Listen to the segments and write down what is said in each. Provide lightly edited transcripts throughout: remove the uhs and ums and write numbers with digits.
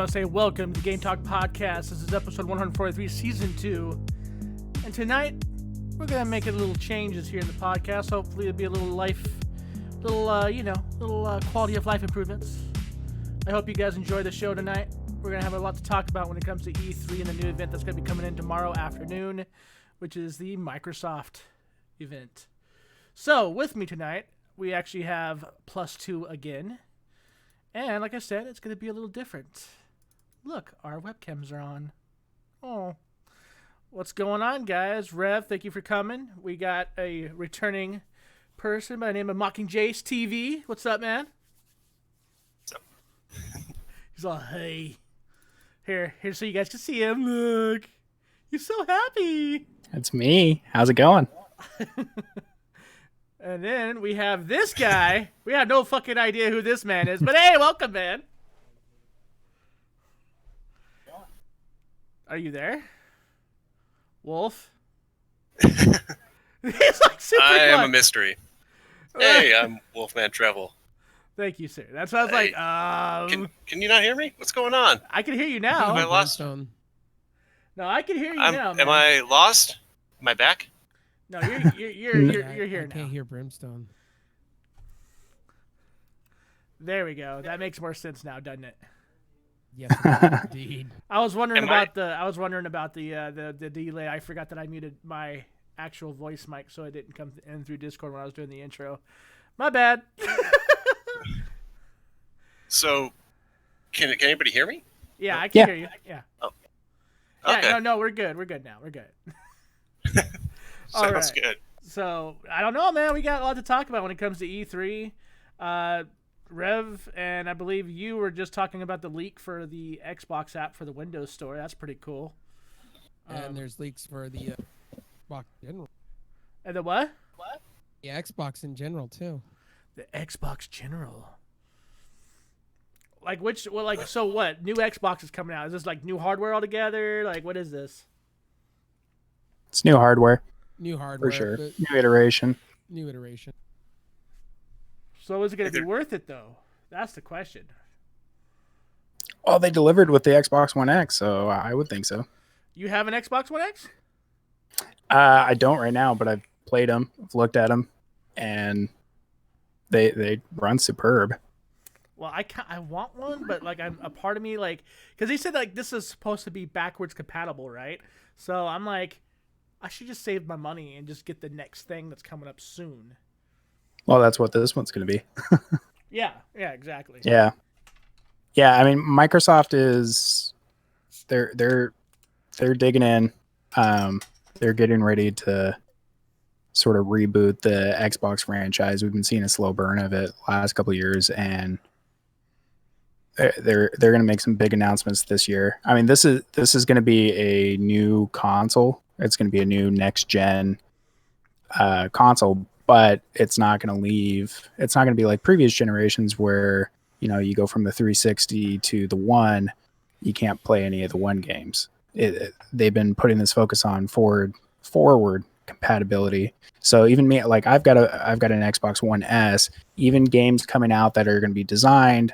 want to say welcome to Game Talk Podcast. This is episode 143, season 2. And tonight, we're going to make a little changes here in the podcast. Hopefully, it'll be a little quality of life improvements. I hope you guys enjoy the show tonight. We're going to have a lot to talk about when it comes to E3 and the new event that's going to be coming in tomorrow afternoon, which is the Microsoft event. So, with me tonight, we actually have +2 again. And like I said, it's going to be a little different. Look, our webcams are on. Oh. What's going on, guys? Rev, thank you for coming. We got a returning person by the name of Mocking Jace TV. What's up, man? What's up? He's all, hey. Here so you guys can see him. Look. He's so happy. That's me. How's it going? And then we have this guy. We have no fucking idea who this man is, but hey, welcome, man. Are you there? Wolf? He's like super I am quiet. a mystery. Hey, I'm Wolfman Trevel. Thank you, sir. That's what I was Hey. like, Can you not hear me? What's going on? I can hear you Am now. I lost? No, I can hear you now, man. Am I lost? Am I back? No, you're here I now. can't hear Brimstone. There we go. That makes more sense now, doesn't it? Yes, indeed. I was wondering Am about the delay. I forgot that I muted my actual voice mic so it didn't come in through Discord when I was doing the intro. My bad. So, can anybody hear me? Yeah, I can Yeah. hear you. Yeah. Okay. Yeah, no, we're good. We're good now. We're good. All Sounds right. good. So, I don't know, man. We got a lot to talk about when it comes to E3. Rev, and I believe you were just talking about the leak for the Xbox app for the Windows Store. That's pretty cool. And there's leaks for the Xbox in general. And the what? The Xbox in general too. The Xbox General. Like so what? New Xbox is coming out. Is this like new hardware altogether? Like, what is this? It's new hardware, New hardware, for sure. but New iteration. new iteration. So is it going to be worth it, though? That's the question. Well, they delivered with the Xbox One X, so I would think so. You have an Xbox One X? I don't right now, but I've played them, I've looked at them, and they run superb. Well, I want one, but like a part of me like, because they said like this is supposed to be backwards compatible, right? So I'm like, I should just save my money and just get the next thing that's coming up soon. Well, that's what this one's going to be. Yeah, exactly. Yeah. I mean, Microsoft is they're digging in. They're getting ready to sort of reboot the Xbox franchise. We've been seeing a slow burn of it last couple of years, and they're going to make some big announcements this year. I mean, this is going to be a new console. It's going to be a new next gen console, but it's not going to be like previous generations where, you know, you go from the 360 to the One, you can't play any of the One games. They've been putting this focus on forward compatibility. So even me, like I've got an Xbox One S, even games coming out that are going to be designed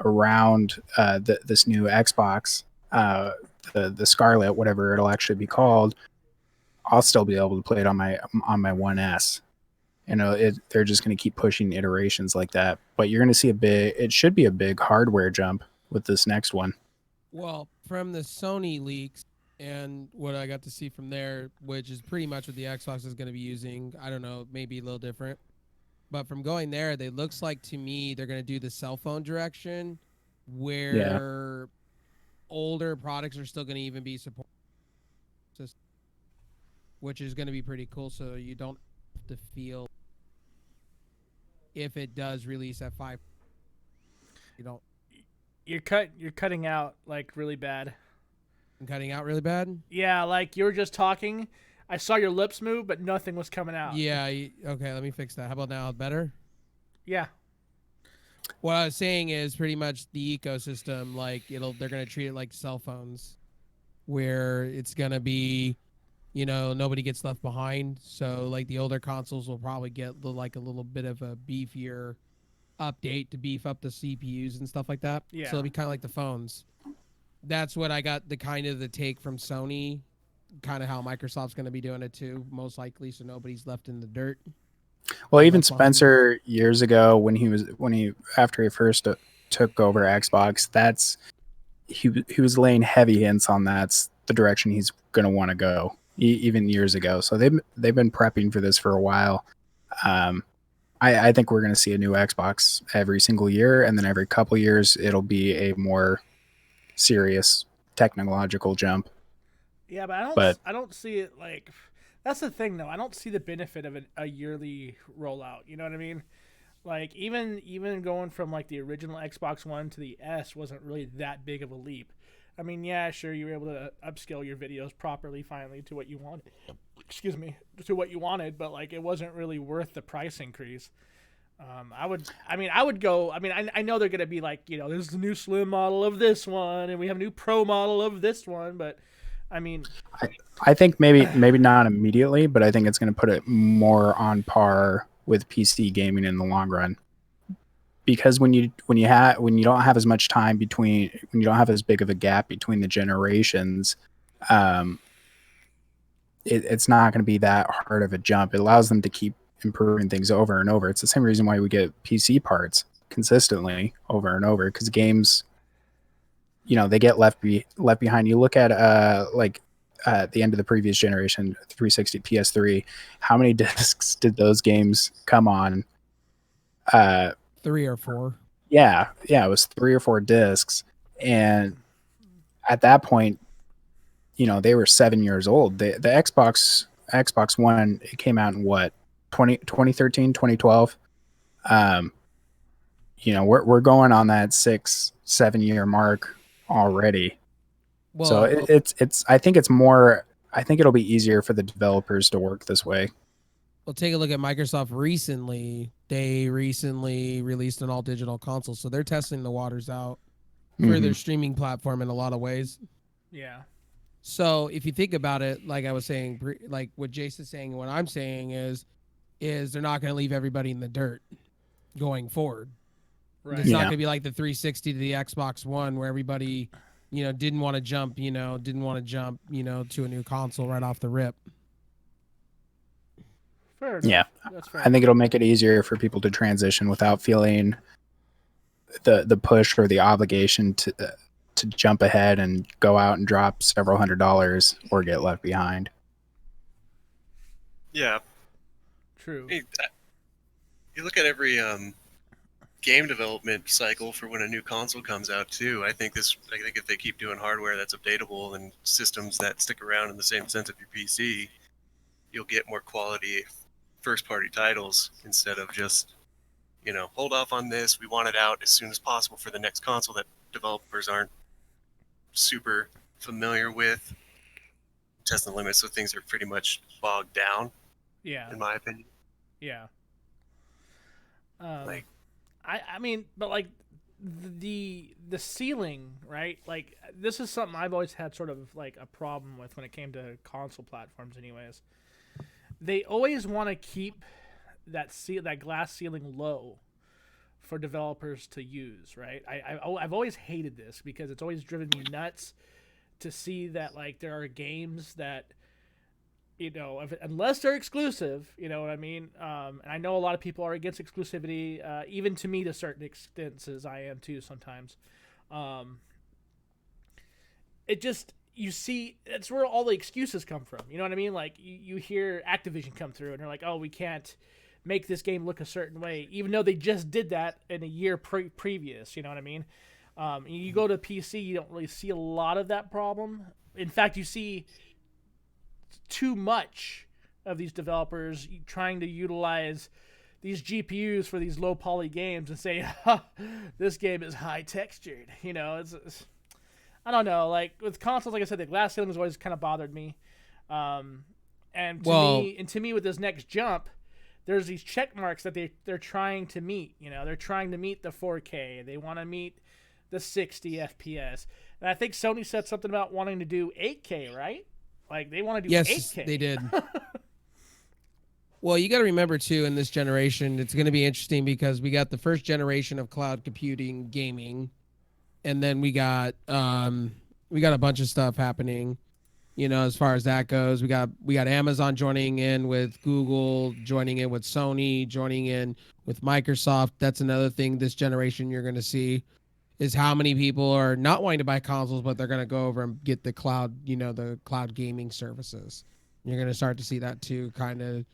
around this new Xbox, the Scarlet, whatever it'll actually be called, I'll still be able to play it on my One S. You know, they're just going to keep pushing iterations like that. But you're going to see it should be a big hardware jump with this next one. Well, from the Sony leaks and what I got to see from there, which is pretty much what the Xbox is going to be using. I don't know, maybe a little different. But from going there, it looks like to me they're going to do the cell phone direction where older products are still going to even be supported, which is going to be pretty cool. So you don't have to feel if it does release at 5. You don't. You're cutting out like really bad. I'm cutting out really bad? Yeah, like you were just talking. I saw your lips move, but nothing was coming out. Yeah. Okay, let me fix that. How about now? Better? Yeah. What I was saying is pretty much the ecosystem, like they're going to treat it like cell phones where it's going to be, you know, nobody gets left behind. So like the older consoles will probably get like a little bit of a beefier update to beef up the CPUs and stuff like that. Yeah. So it'll be kind of like the phones. that's what I got the kind of the take from Sony, kind of how Microsoft's going to be doing it too, most likely, so nobody's left in the dirt. Well, even That's awesome. Spencer years ago after he first took over Xbox, he was laying heavy hints on that's the direction he's going to want to go, even years ago. So they've been prepping for this for a while. I think we're going to see a new Xbox every single year, and then every couple years it'll be a more serious technological jump. Yeah, but I don't see it like. That's the thing, though. I don't see the benefit of a yearly rollout. You know what I mean? Like even going from like the original Xbox One to the S wasn't really that big of a leap. I mean, yeah, sure, you were able to upscale your videos properly finally to what you wanted. Excuse me, to what you wanted, but like it wasn't really worth the price increase. I would go. I mean, I know they're gonna be like, you know, there's the new slim model of this one, and we have a new pro model of this one, but I mean, I think maybe not immediately, but I think it's going to put it more on par with PC gaming in the long run. Because when you don't have as much time when you don't have as big of a gap between the generations, it's not going to be that hard of a jump. It allows them to keep improving things over and over. It's the same reason why we get PC parts consistently over and over, because games, you know, they get left behind. You look at the end of the previous generation, 360, PS3, how many discs did those games come on? 3 or 4. Yeah, it was 3 or 4 discs, and at that point, you know, they were 7 years old. The Xbox One, it came out in what, 2013, 2012. You know, we're going on that 6-7 year mark already. Well, So it's I think it'll be easier for the developers to work this way. Well, take a look at Microsoft recently. They recently released an all-digital console, so they're testing the waters out for their streaming platform in a lot of ways. yeah, So if you think about it, like I was saying, like what Jason's saying and what I'm saying is they're not going to leave everybody in the dirt going forward. right. It's not Yeah. going to be like the 360 to the Xbox One where everybody, you know, didn't want to jump, you know, to a new console right off the rip. Fair enough. Yeah, That's fair. I think it'll make it easier for people to transition without feeling the push or the obligation to jump ahead and go out and drop several $100s or get left behind. Yeah. True. Hey, you look at every game development cycle for when a new console comes out too. I think if they keep doing hardware that's updatable and systems that stick around in the same sense of your PC, you'll get more quality first-party titles instead of just, you know, hold off on this. We want it out as soon as possible for the next console that developers aren't super familiar with. Testing the limits, so things are pretty much bogged down, Yeah. in my opinion. Yeah. Like- I mean, but like the ceiling, right? Like this is something I've always had sort of like a problem with when it came to console platforms. Anyways, they always want to keep that glass ceiling low for developers to use, right? I've always hated this because it's always driven me nuts to see that like there are games that, you know, unless they're exclusive, you know what I mean? And I know a lot of people are against exclusivity, even to me to certain extents, as I am too sometimes. It just, you see, that's where all the excuses come from. You know what I mean? Like, you hear Activision come through, and they're like, oh, we can't make this game look a certain way, even though they just did that in a year previous. You know what I mean? You go to PC, you don't really see a lot of that problem. In fact, you see too much of these developers trying to utilize these GPUs for these low poly games and say, this game is high textured. You know, it's I don't know. Like with consoles, like I said, the glass ceiling has always kind of bothered me. And to me, with this next jump, there's these check marks that they're trying to meet. You know, they're trying to meet the 4K. They want to meet the 60 FPS. And I think Sony said something about wanting to do 8K, right? Like they want to do 8K. Yes, they did. Well, you got to remember too, in this generation, it's going to be interesting because we got the first generation of cloud computing gaming, and then we got we got a bunch of stuff happening. As far as that goes, we got Amazon joining in with Google, joining in with Sony, joining in with Microsoft. That's another thing this generation you're going to see is how many people are not wanting to buy consoles, but they're going to go over and get the cloud, the cloud gaming services. You're going to start to see that too kind of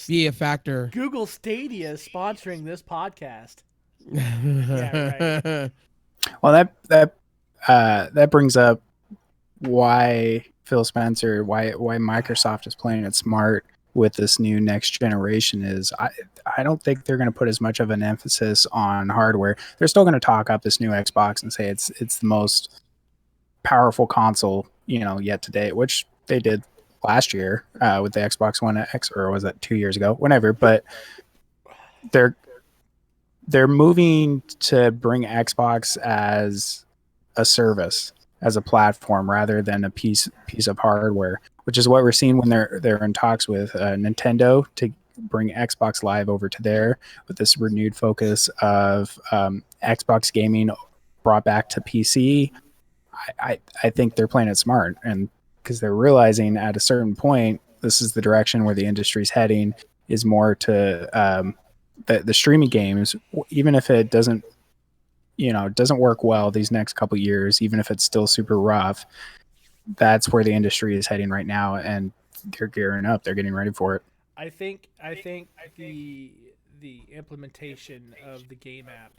be a factor. Google Stadia is sponsoring this podcast. Yeah, right. Well, that brings up why Phil Spencer, why Microsoft is playing it smart with this new next generation is I don't think they're going to put as much of an emphasis on hardware. They're still going to talk up this new Xbox and say it's the most powerful console yet to date, which they did last year with the Xbox One X, or was that 2 years ago? Whenever, but they're moving to bring Xbox as a service, as a platform, rather than a piece of hardware, which is what we're seeing when they're in talks with Nintendo to bring Xbox Live over to there, with this renewed focus of Xbox gaming brought back to PC. I think they're playing it smart, and because they're realizing at a certain point this is the direction where the industry's heading, is more to the streaming games, even if it doesn't work well these next couple years, even if it's still super rough. That's where the industry is heading right now, and they're gearing up. They're getting ready for it. I think the implementation of the game app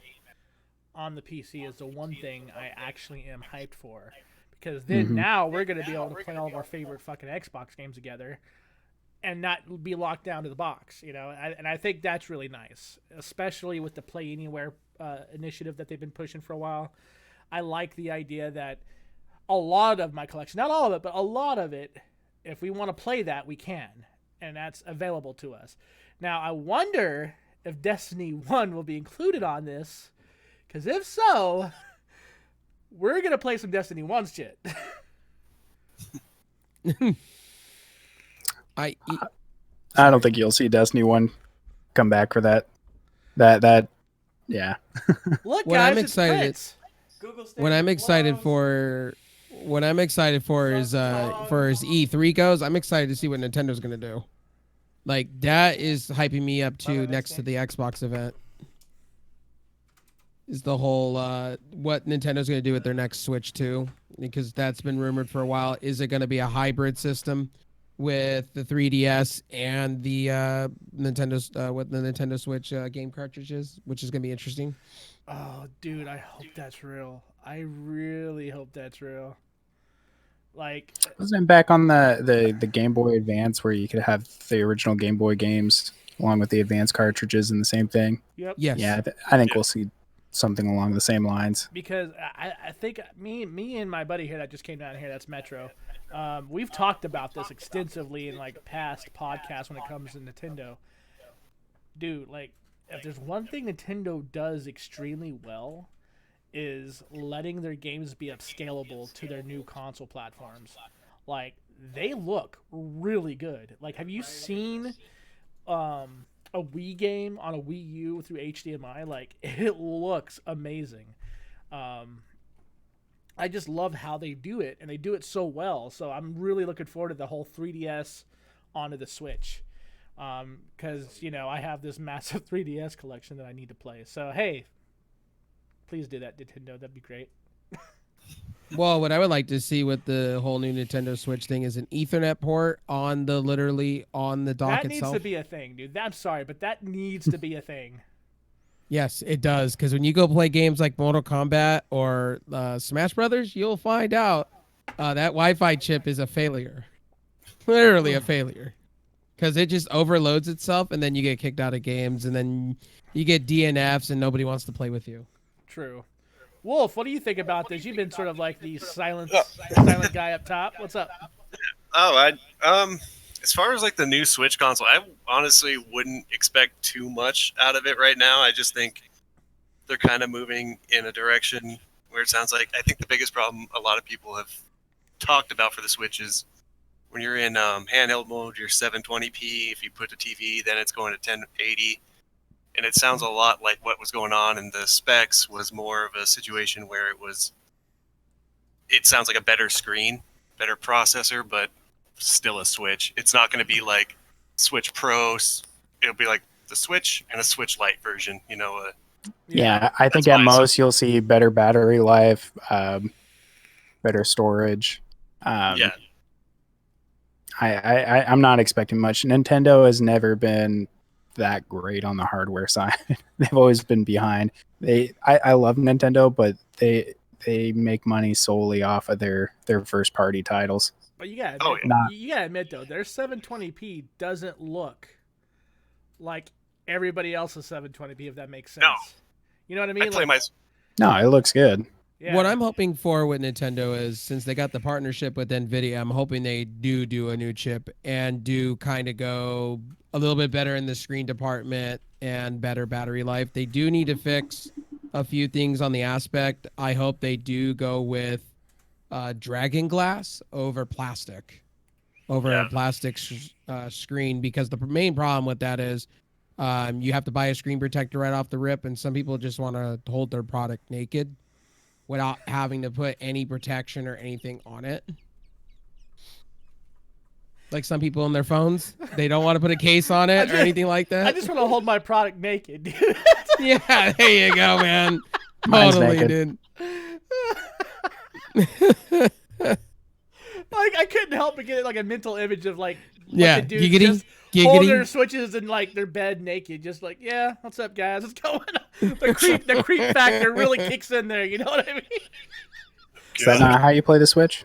on the PC is the one thing I actually am hyped for, because then now we're going to be able to play all of our favorite fucking Xbox games together and not be locked down to the box, and I think that's really nice, especially with the Play Anywhere initiative that they've been pushing for a while. I like the idea that a lot of my collection, not all of it, but a lot of it, if we want to play that, we can, and that's available to us. Now, I wonder if Destiny 1 will be included on this, because if so, we're going to play some Destiny 1 shit. I don't think you'll see Destiny 1 come back for that. Yeah. Look, What guys, I'm it's excited- Prince. What I'm excited for is for as E3 goes, I'm excited to see what Nintendo's gonna do. Like, that is hyping me up to next to the Xbox event. Is the whole what Nintendo's gonna do with their next Switch 2, because that's been rumored for a while. Is it gonna be a hybrid system with the 3DS and the Nintendo Switch game cartridges, which is gonna be interesting. Oh, dude, I hope that's real. I really hope that's real. Like, Wasn't it back on the Game Boy Advance where you could have the original Game Boy games along with the Advance cartridges in the same thing? yep. Yes. Yeah, I think we'll see something along the same lines. Because I think me and my buddy here that just came down here, that's Metro, we've talked about this extensively in like past podcasts when it comes to Nintendo. Dude, like, if there's one thing Nintendo does extremely well, is letting their games be upscalable to their new console platforms. Like, they look really good. Like, have you seen a Wii game on a Wii U through HDMI? Like, it looks amazing. I just love how they do it, and they do it so well. So I'm really looking forward to the whole 3DS onto the Switch. Because, I have this massive 3DS collection that I need to play. So, hey, please do that, Nintendo. That'd be great. Well, what I would like to see with the whole new Nintendo Switch thing is an Ethernet port on the dock That needs itself. to be a thing, dude. I'm sorry, but that needs to be a thing. Yes, it does. Because when you go play games like Mortal Kombat or Smash Brothers, you'll find out that Wi-Fi chip is a failure. Literally a failure. Because it just overloads itself, and then you get kicked out of games, and then you get DNFs, and nobody wants to play with you. True. Wolf, what do you think about this? You've been sort of like the silent guy up top. What's up? As far as like the new Switch console, I honestly wouldn't expect too much out of it right now. I just think they're kind of moving in a direction where it sounds like, I think the biggest problem a lot of people have talked about for the Switch is when you're in handheld mode, you're 720p. If you put a TV, then it's going to 1080. And it sounds a lot like what was going on in the specs was more of a situation where it sounds like a better screen, better processor, but still a Switch. It's not going to be like Switch Pro. It'll be like the Switch and a Switch Lite version. Yeah, I think That's at why most you'll see better battery life, better storage. Yeah. I'm not expecting much. Nintendo has never been that great on the hardware side. They've always been behind. I love Nintendo, but they make money solely off of their first party titles. But you gotta Oh, admit, yeah. you gotta admit though, their 720p doesn't look like everybody else's 720p, if that makes sense. No. You know what I mean? I play my. No, it looks good. Yeah. What I'm hoping for with Nintendo is, since they got the partnership with NVIDIA, I'm hoping they do a new chip and do kind of go a little bit better in the screen department and better battery life. They do need to fix a few things on the aspect. I hope they do go with Dragon Glass over plastic, over a plastic screen, because the main problem with that is you have to buy a screen protector right off the rip, and some people just want to hold their product naked without having to put any protection or anything on it. Like some people on their phones, they don't want to put a case on it or anything like that. I just want to hold my product naked, dude. Yeah, there you go, man. Mine's Totally, naked. dude. Like I couldn't help but get like a mental image of like Yeah, the dudes giggity, just holding their giggity. switches in like their bed naked, just like, yeah, what's up, guys? What's going on? The creep factor really kicks in there. You know what I mean? Is that not how you play the Switch?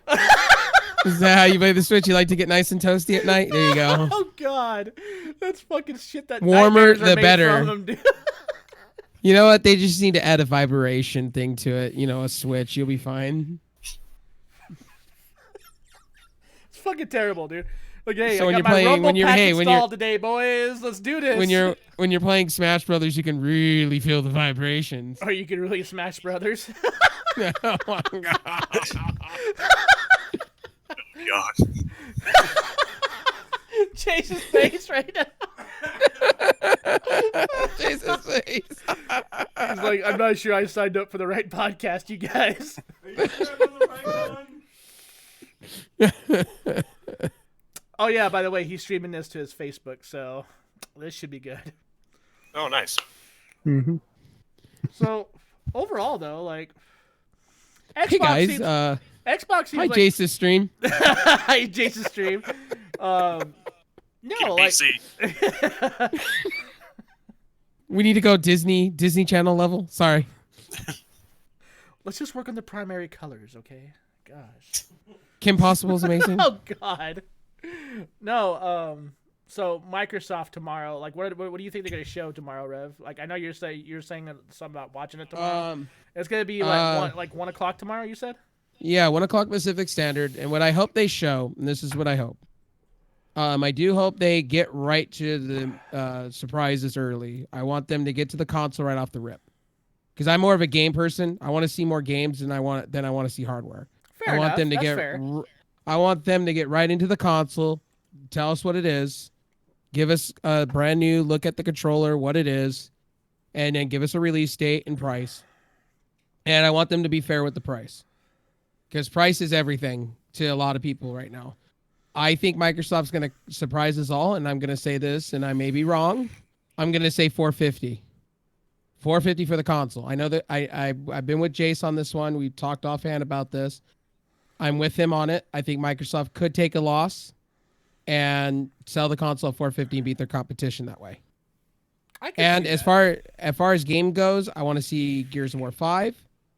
Is that how you play the Switch? You like to get nice and toasty at night? There you go. Oh God, that's fucking shit. That Warmer, nightmares are the made better. from them, dude. You know what? They just need to add a vibration thing to it. You know, a switch. You'll be fine. It's fucking terrible, dude. Like, hey, So I when got you're my playing- Rumble when you're- pack hey, when you're- installed today, boys. Let's do this. When you're playing Smash Brothers, you can really feel the vibrations. or you can really Smash Brothers. Oh my god. God. Chase's face right now. Jesus face. He's like, I'm not sure I signed up for the right podcast, you guys. Oh yeah, by the way, he's streaming this to his Facebook, so this should be good. Oh, nice. Mm-hmm. So overall, though, like, Xbox Hey guys, seems, Xbox seems hi like Jace's stream. hi Jason's stream. No, Get a like, PC. We need to go Disney Channel level. Sorry. let's just work on the primary colors, okay? Gosh. Kim Possible's amazing. Oh God. No. So Microsoft tomorrow, like, what do you think they're gonna show tomorrow, Rev? Like, I know you're saying something about watching it tomorrow. It's gonna be like 1 o'clock tomorrow. You said. Yeah, 1 o'clock Pacific Standard. And what I hope they show, and this is what I hope. I do hope they get right to the surprises early. I want them to get to the console right off the rip, because I'm more of a game person. I want to see more games than I want to see hardware. Fair I want enough. them to That's get. fair. I want them to get right into the console, tell us what it is, give us a brand new look at the controller, what it is, and then give us a release date and price. And I want them to be fair with the price, because price is everything to a lot of people right now. I think Microsoft's going to surprise us all, and I'm going to say this, and I may be wrong. I'm going to say $450. $450 for the console. I know that I've been with Jace on this one. We talked offhand about this. I'm with him on it. I think Microsoft could take a loss and sell the console at $450 and beat their competition that way. I can And see as that. far as game goes, I want to see Gears of War 5,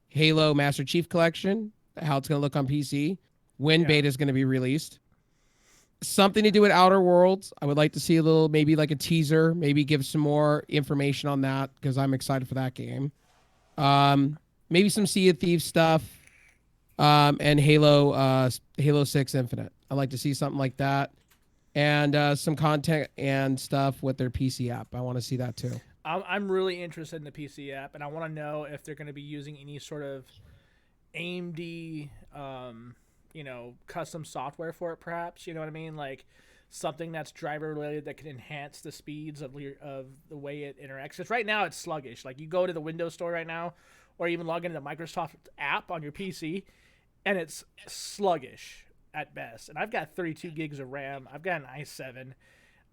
Halo Master Chief Collection, how it's going to look on PC, when Yeah. beta is going to be released. Something to do with Outer Worlds. I would like to see a little, maybe like a teaser, maybe give some more information on that, because I'm excited for that game. Maybe some Sea of Thieves stuff, and Halo 6 Infinite. I'd like to see something like that, and some content and stuff with their PC app. I want to see that too. I'm really interested in the PC app, and I want to know if they're going to be using any sort of AMD, custom software for it, perhaps. You know what I mean? Like something that's driver related that can enhance the speeds of the way it interacts. Because right now it's sluggish. Like you go to the Windows Store right now, or even log into the Microsoft app on your PC, and it's sluggish at best. And I've got 32 gigs of RAM. I've got an i7.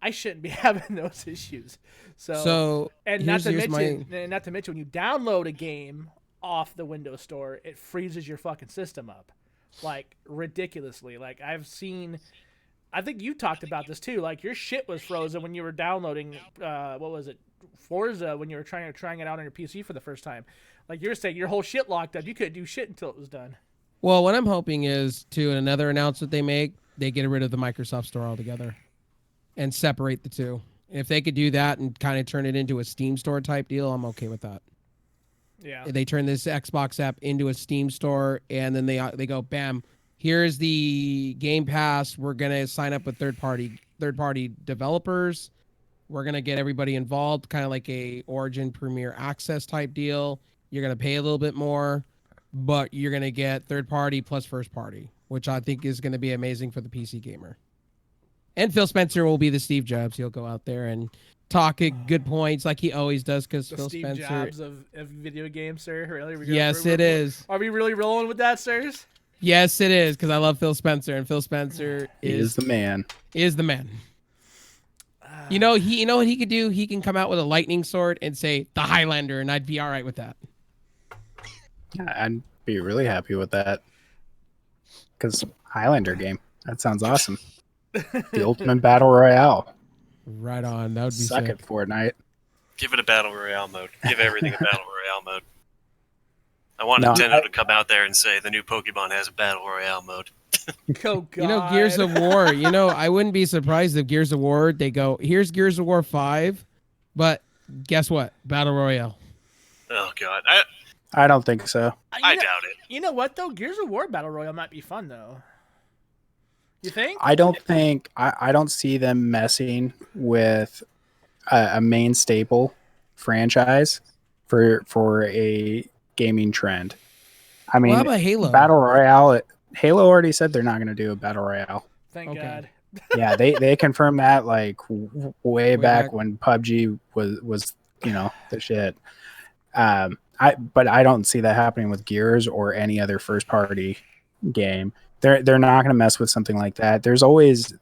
I shouldn't be having those issues. So and here's not to my mention when you download a game off the Windows Store, it freezes your fucking system up, like ridiculously. Like I think you talked about this too. Like your shit was frozen when you were downloading what was it, Forza, when you were trying it out on your PC for the first time. Like you were saying, your whole shit locked up. You couldn't do shit until it was done. Well, what I'm hoping is to another announcement they make, they get rid of the Microsoft Store altogether and separate the two. If they could do that and kind of turn it into a Steam Store type deal, I'm okay with that. Yeah. They turn this Xbox app into a Steam Store, and then they go, bam, here's the Game Pass. We're gonna sign up with third party developers. We're gonna get everybody involved, kind of like a Origin Premier Access type deal. You're gonna pay a little bit more, but you're gonna get third party plus first party, which I think is gonna be amazing for the PC gamer. And Phil Spencer will be the Steve Jobs. He'll go out there and talk at good points like he always does, because The Phil Steve Spencer. Jobs of video games, sir. Really? Yes, it is. Are we really rolling with that, sirs? Yes, it is, because I love Phil Spencer, and Phil Spencer He is the man. Is the man. You know what he could do? He can come out with a lightning sword and say the Highlander, and I'd be all right with that. I'd be really happy with that. Because Highlander game, that sounds awesome. The ultimate battle royale. Right on. That would be Suck sick. it, Fortnite. Give it a battle royale mode. Give everything a battle royale mode. I want No, Nintendo to come out there and say the new Pokemon has a battle royale mode. Oh, God. You know, Gears of War. I wouldn't be surprised if Gears of War, they go, here's Gears of War 5, but guess what? Battle Royale. Oh God, I don't think so. I doubt it. You know what though? Gears of War Battle Royale might be fun though. You think? I don't see them messing with a main staple franchise for a gaming trend. I mean, Well, how about Halo? Battle Royale. Halo already said they're not going to do a Battle Royale. Thank Okay. God. Yeah, they confirmed that like way back back. when PUBG was the shit. But I don't see that happening with Gears or any other first party game. They're not going to mess with something like that. There's always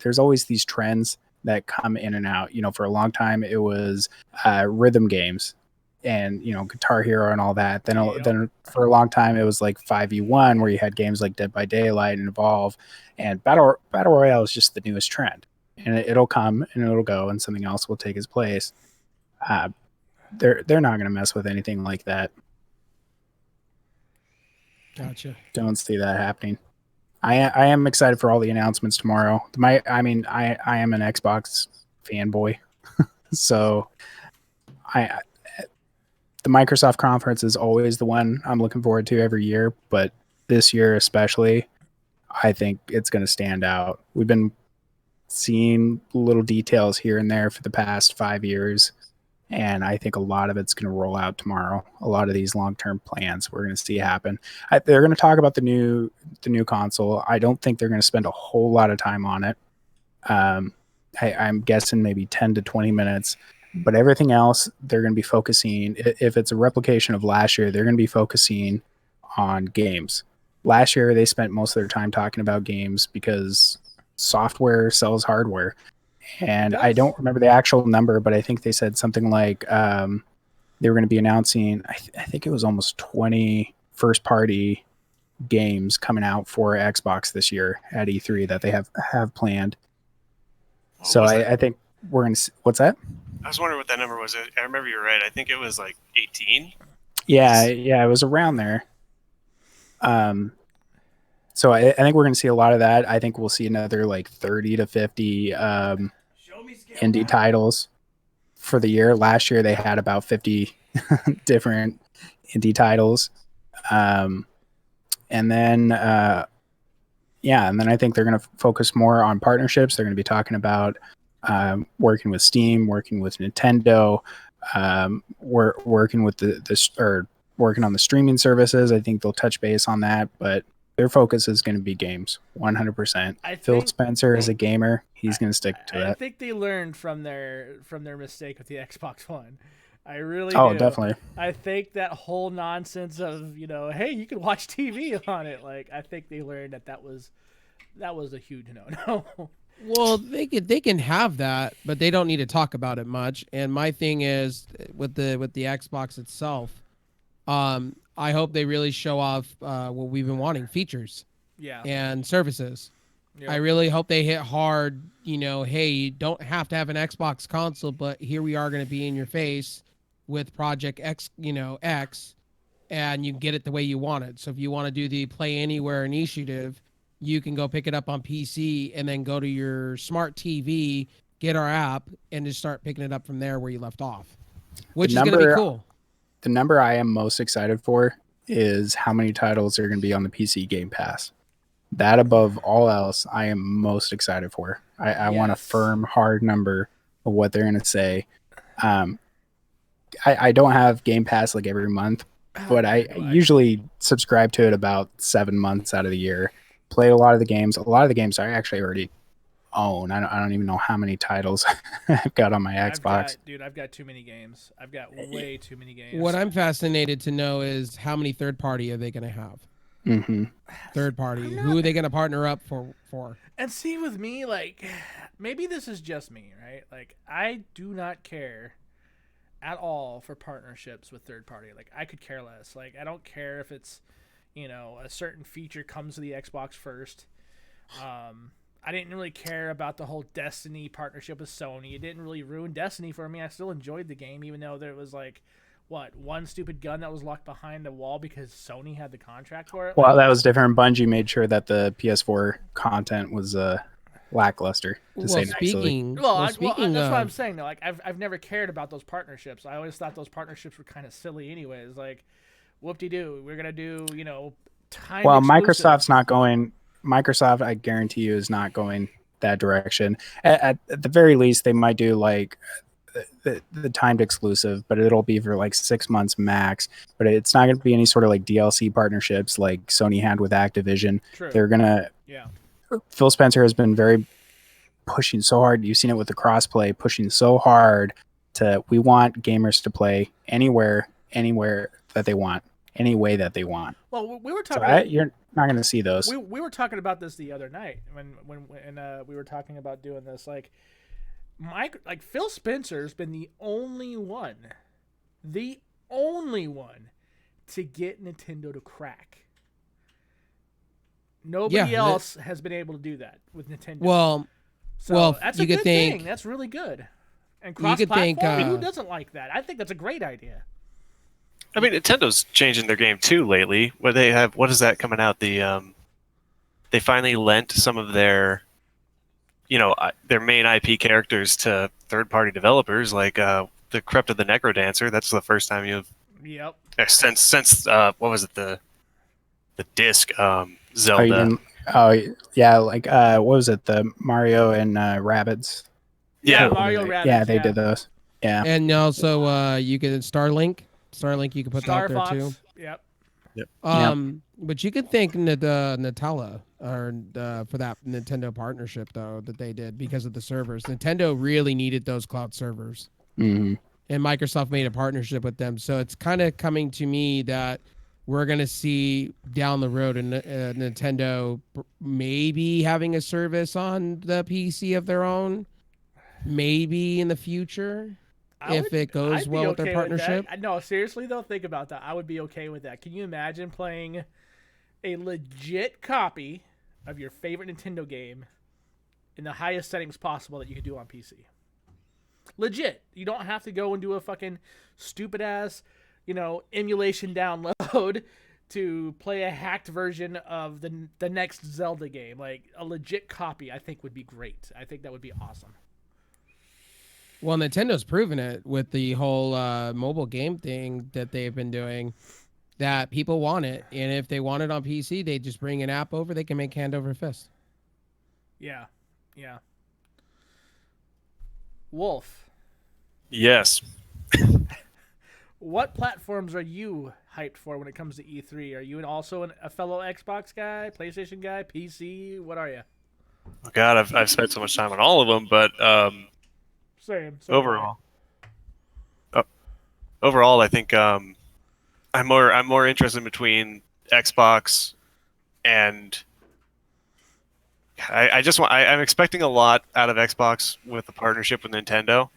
these trends that come in and out. For a long time it was rhythm games and Guitar Hero and all that. Then for a long time it was like 5v1 where you had games like Dead by Daylight and Evolve, and Battle Royale is just the newest trend, and it'll come and it'll go and something else will take its place. They're not going to mess with anything like that. Gotcha. Don't see that happening. I am excited for all the announcements tomorrow. I am an Xbox fanboy, so the Microsoft conference is always the one I'm looking forward to every year, but this year especially, I think it's going to stand out. We've been seeing little details here and there for the past 5 years, and I think a lot of it's going to roll out tomorrow. A lot of these long-term plans we're going to see happen. They're going to talk about the new console. I don't think they're going to spend a whole lot of time on it. I'm guessing maybe 10 to 20 minutes. But everything else, they're going to be focusing, if it's a replication of last year, they're going to be focusing on games. Last year, they spent most of their time talking about games because software sells hardware. And I don't remember the actual number, but I think they said something like they were going to be announcing, I think it was almost 20 first-party games coming out for Xbox this year at E3 that they have planned. So I think we're going to, what's that? I was wondering what that number was. I remember you're right. I think it was like 18. Yeah, it was around there. So I think we're going to see a lot of that. I think we'll see another like 30 to 50 indie titles for the year. Last year they had about 50 different indie titles. And then I think they're going to focus more on partnerships. They're going to be talking about working with Steam, working with Nintendo, working with working on the streaming services. I think they'll touch base on that, but their focus is going to be games, 100%. Phil Spencer is a gamer; he's going to stick to that. I think they learned from their mistake with the Xbox One. I really Oh, do. definitely. I think that whole nonsense of, hey, you can watch TV on it. Like, I think they learned that was a huge no. Well, they can have that, but they don't need to talk about it much. And my thing is with the Xbox itself, I hope they really show off what we've been wanting, features Yeah. and services. Yep. I really hope they hit hard, hey, you don't have to have an Xbox console, but here we are going to be in your face with Project X, X, and you can get it the way you want it. So if you want to do the Play Anywhere initiative, you can go pick it up on PC and then go to your smart TV, get our app, and just start picking it up from there where you left off, which is going to be cool. The number I am most excited for is how many titles are going to be on the PC Game Pass. That above all else, I am most excited for. I want a firm, hard number of what they're going to say. I don't have Game Pass like every month, but I usually subscribe to it about 7 months out of the year. Play a lot of the games. A lot of the games I actually already own. I don't even know how many titles I've got on my Xbox. I've got too many games. I've got way too many games. What I'm fascinated to know is how many third party are they going to have? Mm-hmm. Third party. Who are they going to partner up for? And see, with me, like, maybe this is just me, right? Like, I do not care at all for partnerships with third party. Like, I could care less. Like, I don't care if it's, a certain feature comes to the Xbox first. I didn't really care about the whole Destiny partnership with Sony. It didn't really ruin Destiny for me. I still enjoyed the game, even though there was like, one stupid gun that was locked behind the wall because Sony had the contract for it. Well, that was different. Bungie made sure that the PS4 content was lackluster, to say nicely. That's what I'm saying. Though, like, I've never cared about those partnerships. I always thought those partnerships were kind of silly, anyways. Like, whoop-de-doo, we're gonna do, time. Well, exclusive. Microsoft, I guarantee you, is not going that direction. At the very least, they might do like the timed exclusive, but it'll be for like 6 months max. But it's not going to be any sort of like DLC partnerships like Sony had with Activision. True. They're gonna. Yeah. Phil Spencer has been very pushing so hard. You've seen it with the crossplay, pushing so hard we want gamers to play anywhere that they want, any way that they want. Well, we were talking. You're not going to see those. We were talking about this the other night when we were talking about doing this. Like, Phil Spencer's been the only one to get Nintendo to crack. Nobody else has been able to do that with Nintendo. Well, that's a good thing. That's really good. And cross-platform, who doesn't like that? I think that's a great idea. I mean, Nintendo's changing their game too lately. Where they have, what is that coming out? They finally lent some of their, their main IP characters to third-party developers, like the Crypt of the Necrodancer. That's the first time you've. Yep. Since what was it, the disc Zelda. What was it, the Mario and Rabbids? Yeah, Mario Rabbids. Yeah, they did those. Yeah, and also you can Starlink you can put Star that Fox. there too. Yep. But you could thank Nutella for that Nintendo partnership though that they did because of the servers. Nintendo really needed those cloud servers, mm-hmm. and Microsoft made a partnership with them. So it's kind of coming to me that we're gonna see down the road Nintendo maybe having a service on the PC of their own, maybe in the future. If it goes well with their partnership. No, seriously though, think about that. I would be okay with that. Can you imagine playing a legit copy of your favorite Nintendo game in the highest settings possible that you could do on PC? Legit. You don't have to go and do a fucking stupid ass, emulation download to play a hacked version of the next Zelda game. Like, a legit copy, I think would be great. I think that would be awesome. Well, Nintendo's proven it with the whole mobile game thing that they've been doing, that people want it. And if they want it on PC, they just bring an app over. They can make hand over fist. Yeah. Wolf. Yes. What platforms are you hyped for when it comes to E3? Are you also a fellow Xbox guy, PlayStation guy, PC? What are you? Oh God, I've spent so much time on all of them, but Same. overall. overall, I think I'm more interested between Xbox and I'm expecting a lot out of Xbox with the partnership with Nintendo,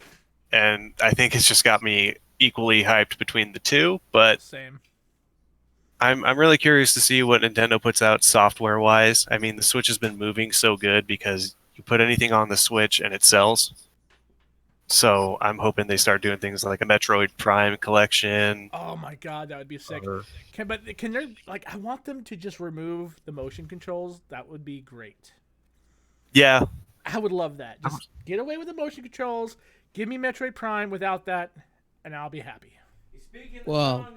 and I think it's just got me equally hyped between the two. But Same. I'm really curious to see what Nintendo puts out software wise. I mean, the Switch has been moving so good because you put anything on the Switch and it sells. So I'm hoping they start doing things like a Metroid Prime collection. Oh my god, that would be sick. or- Can they like? I want them to just remove the motion controls. That would be great. Yeah, I would love that. Just get away with the motion controls. Give me Metroid Prime without that, and I'll be happy. Well,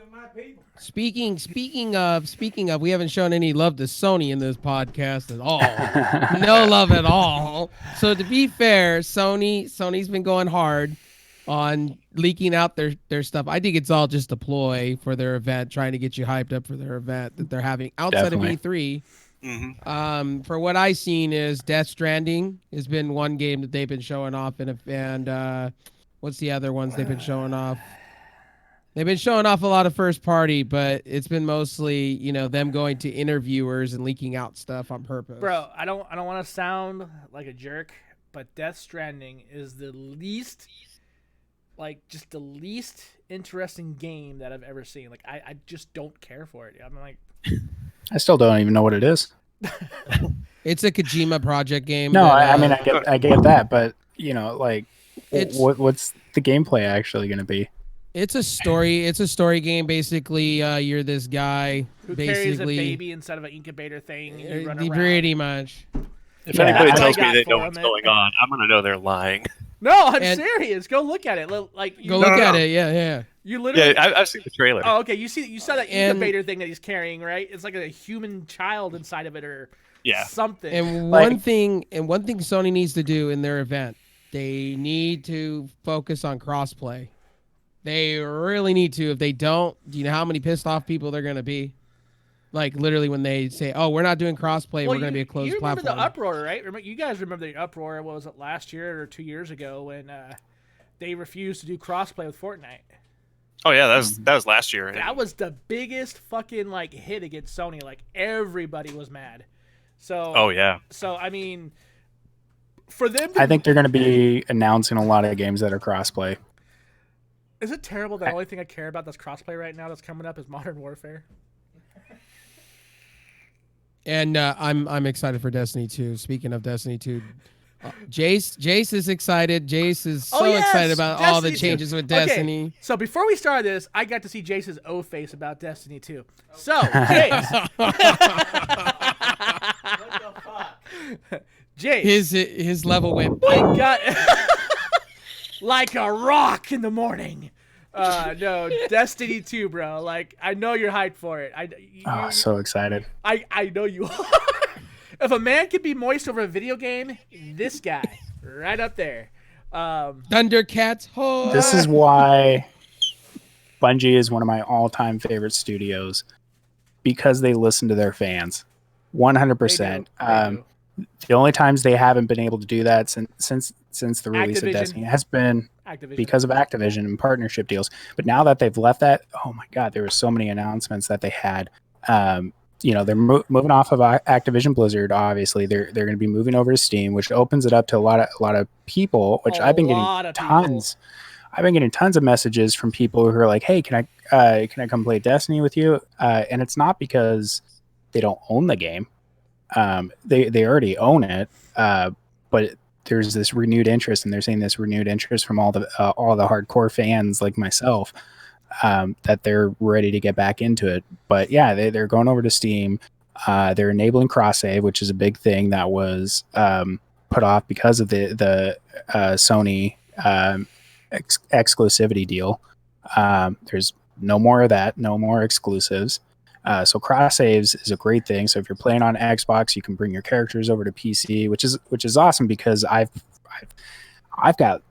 speaking of, we haven't shown any love to Sony in this podcast at all. No love at all. So to be fair, Sony's been going hard on leaking out their stuff. I think it's all just a ploy for their event, trying to get you hyped up for their event that they're having outside Definitely. of E3. hmm For what I've seen is Death Stranding has been one game that they've been showing off, and what's the other ones they've been showing off? They've been showing off a lot of first party, but it's been mostly, them going to interviewers and leaking out stuff on purpose. Bro, I don't want to sound like a jerk, but Death Stranding is the least interesting game that I've ever seen. Like I just don't care for it. I'm like, I still don't even know what it is. It's a Kojima project game. No, that, I mean I get that, but like, It's- what's the gameplay actually going to be? it's a story. It's a story game. Basically, you're this guy. who carries a basically, baby inside of an incubator thing? And you run around. pretty much. If Yeah, anybody I tells got me they know for what's them. going on, I'm gonna know they're lying. No, I'm And- serious. Go look at it. Like you, Go look at it. Yeah. You literally. Yeah, I've seen the trailer. Oh, okay. You saw that And- incubator thing that he's carrying, right? It's like a human child inside of it, or Yeah. something. And Like- one thing Sony needs to do in their event, they need to focus on crossplay. They really need to. If they don't, do you know how many pissed off people they're going to be? Like literally when they say, "Oh, we're not doing crossplay. We're going to be a closed you remember platform." the uproar, right? You guys remember the uproar? What was it, last year or 2 years ago, when they refused to do crossplay with Fortnite? Oh yeah, that was last year. That was the biggest fucking like hit against Sony. Like everybody was mad. So Oh yeah. So I mean, for them, to, I think they're going to be announcing a lot of games that are crossplay. is it terrible that the only thing I care about that's crossplay right now that's coming up is Modern Warfare? And I'm excited for Destiny 2. Speaking of Destiny 2, Jace is excited. Jace is so Oh, yes! excited about all the Destiny 2. changes with Okay, Destiny. So before we started this, I got to see Jace's O face about Destiny 2. So, Jace. Jace. His level went. I got like a rock in the morning. No, Destiny 2, bro. Like, I know you're hyped for it. So excited. I know you are. If a man can be moist over a video game, this guy, right up there. Thundercats. Oh. This is why Bungie is one of my all-time favorite studios, because they listen to their fans. 100%. They do. The only times they haven't been able to do that since the release Activision. of Destiny has been Activision. because of Activision and partnership deals. But now that they've left that, oh my God, there were so many announcements that they had. They're moving off of Activision Blizzard. Obviously, they're going to be moving over to Steam, which opens it up to a lot of people. Which I've been lot getting of people. tons. I've been getting tons of messages from people who are like, "Hey, can I come play Destiny with you?" And it's not because they don't own the game. They already own it, but there's this renewed interest, and they're saying this renewed interest from all the hardcore fans like myself, that they're ready to get back into it. But yeah, they're going over to Steam. They're enabling cross save, which is a big thing that was put off because of the Sony exclusivity deal. There's no more of that, no more exclusives. So cross saves is a great thing. So if you're playing on Xbox, you can bring your characters over to PC, which is awesome, because I've got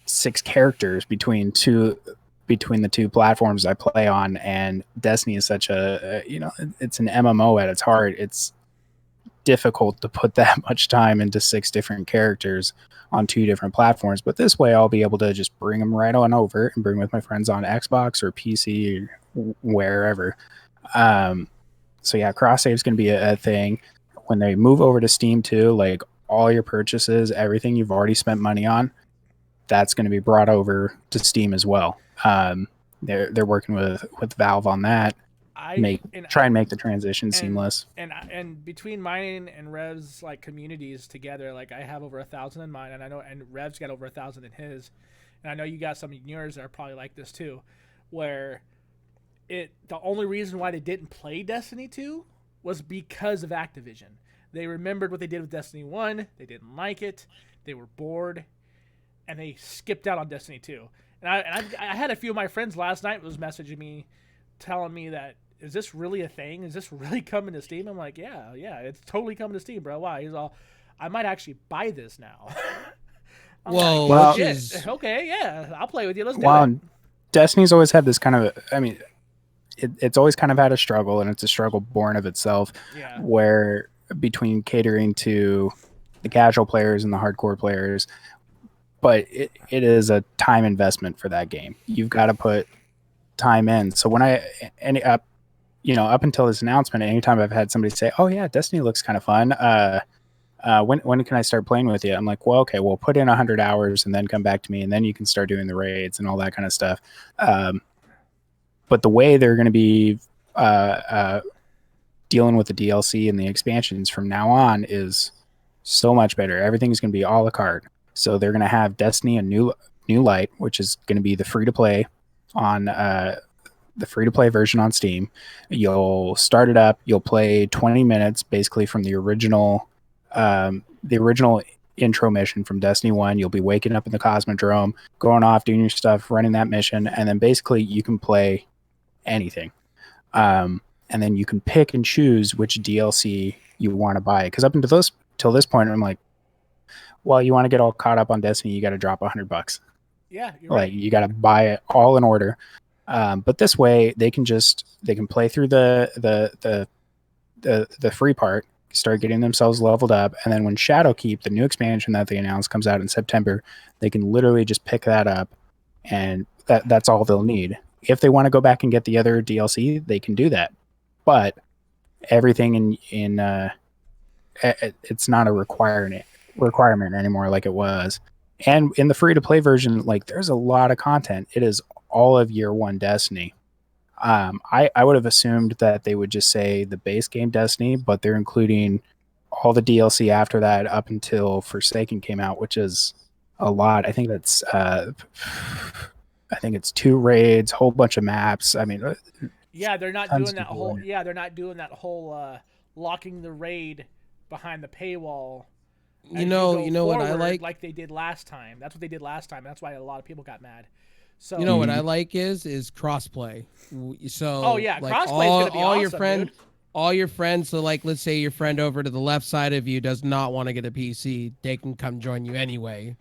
6 characters between the two platforms I play on, and Destiny is such it's an MMO at its heart. difficult to put that much time into 6 different characters on 2 different platforms. But this way, I'll be able to just bring them right on over and bring with my friends on Xbox or PC or wherever. So yeah, cross save is going to be a thing. When they move over to Steam too, like all your purchases, everything you've already spent money on, that's going to be brought over to Steam as well. They're working with Valve on that. Try and make the transition seamless. And between mine and Rev's like communities together, like I have over 1,000 in mine, and I know, and Rev's got over 1,000 in his, and I know you got some in yours that are probably like this too, where the only reason why they didn't play Destiny 2 was because of Activision. They remembered what they did with Destiny 1. They didn't like it. They were bored, and they skipped out on Destiny 2. And I had a few of my friends last night was messaging me, telling me that, is this really a thing? Is this really coming to Steam? I'm like, yeah, it's totally coming to Steam, bro. Why? He's all, I might actually buy this now. Whoa, like, okay, yeah, I'll play with you. Let's do it. Destiny's always had this kind of, I mean, it's always kind of had a struggle, and it's a struggle born of itself, where between catering to the casual players and the hardcore players, but it is a time investment for that game. You've got to put time in. So when up until this announcement, anytime I've had somebody say, "Oh yeah, Destiny looks kind of fun," when can I start playing with you? I'm like, well, okay, we'll put in 100 hours and then come back to me, and then you can start doing the raids and all that kind of stuff. But the way they're going to be dealing with the DLC and the expansions from now on is so much better. Everything's going to be a la carte. So they're going to have Destiny, a new light, which is going to be the free-to-play on the free-to-play version on Steam. You'll start it up. You'll play 20 minutes, basically from the original intro mission from Destiny 1. You'll be waking up in the Cosmodrome, going off, doing your stuff, running that mission, and then basically you can play anything. And then you can pick and choose which DLC you want to buy. Because up until this point, I'm like, well, you want to get all caught up on Destiny, you got to drop $100. Yeah, you're right. You got to buy it all in order. But this way, they can play through the free part, start getting themselves leveled up, and then when Shadowkeep, the new expansion that they announced, comes out in September, they can literally just pick that up, and that's all they'll need. If they want to go back and get the other DLC, they can do that. But everything it's not a requirement anymore like it was. And in the free-to-play version, like, there's a lot of content. It is all of year one Destiny. I would have assumed that they would just say the base game Destiny, but they're including all the DLC after that up until Forsaken came out, which is a lot. I think that's I think it's 2 raids, whole bunch of maps. I mean, they're not doing that whole. Yeah, they're not doing that whole locking the raid behind the paywall. You know what I like they did last time. That's what they did last time. That's why a lot of people got mad. So you know what I like is crossplay. So crossplay like is gonna be awesome, your friends, dude. all your friends. So like, let's say your friend over to the left side of you does not want to get a PC, they can come join you anyway.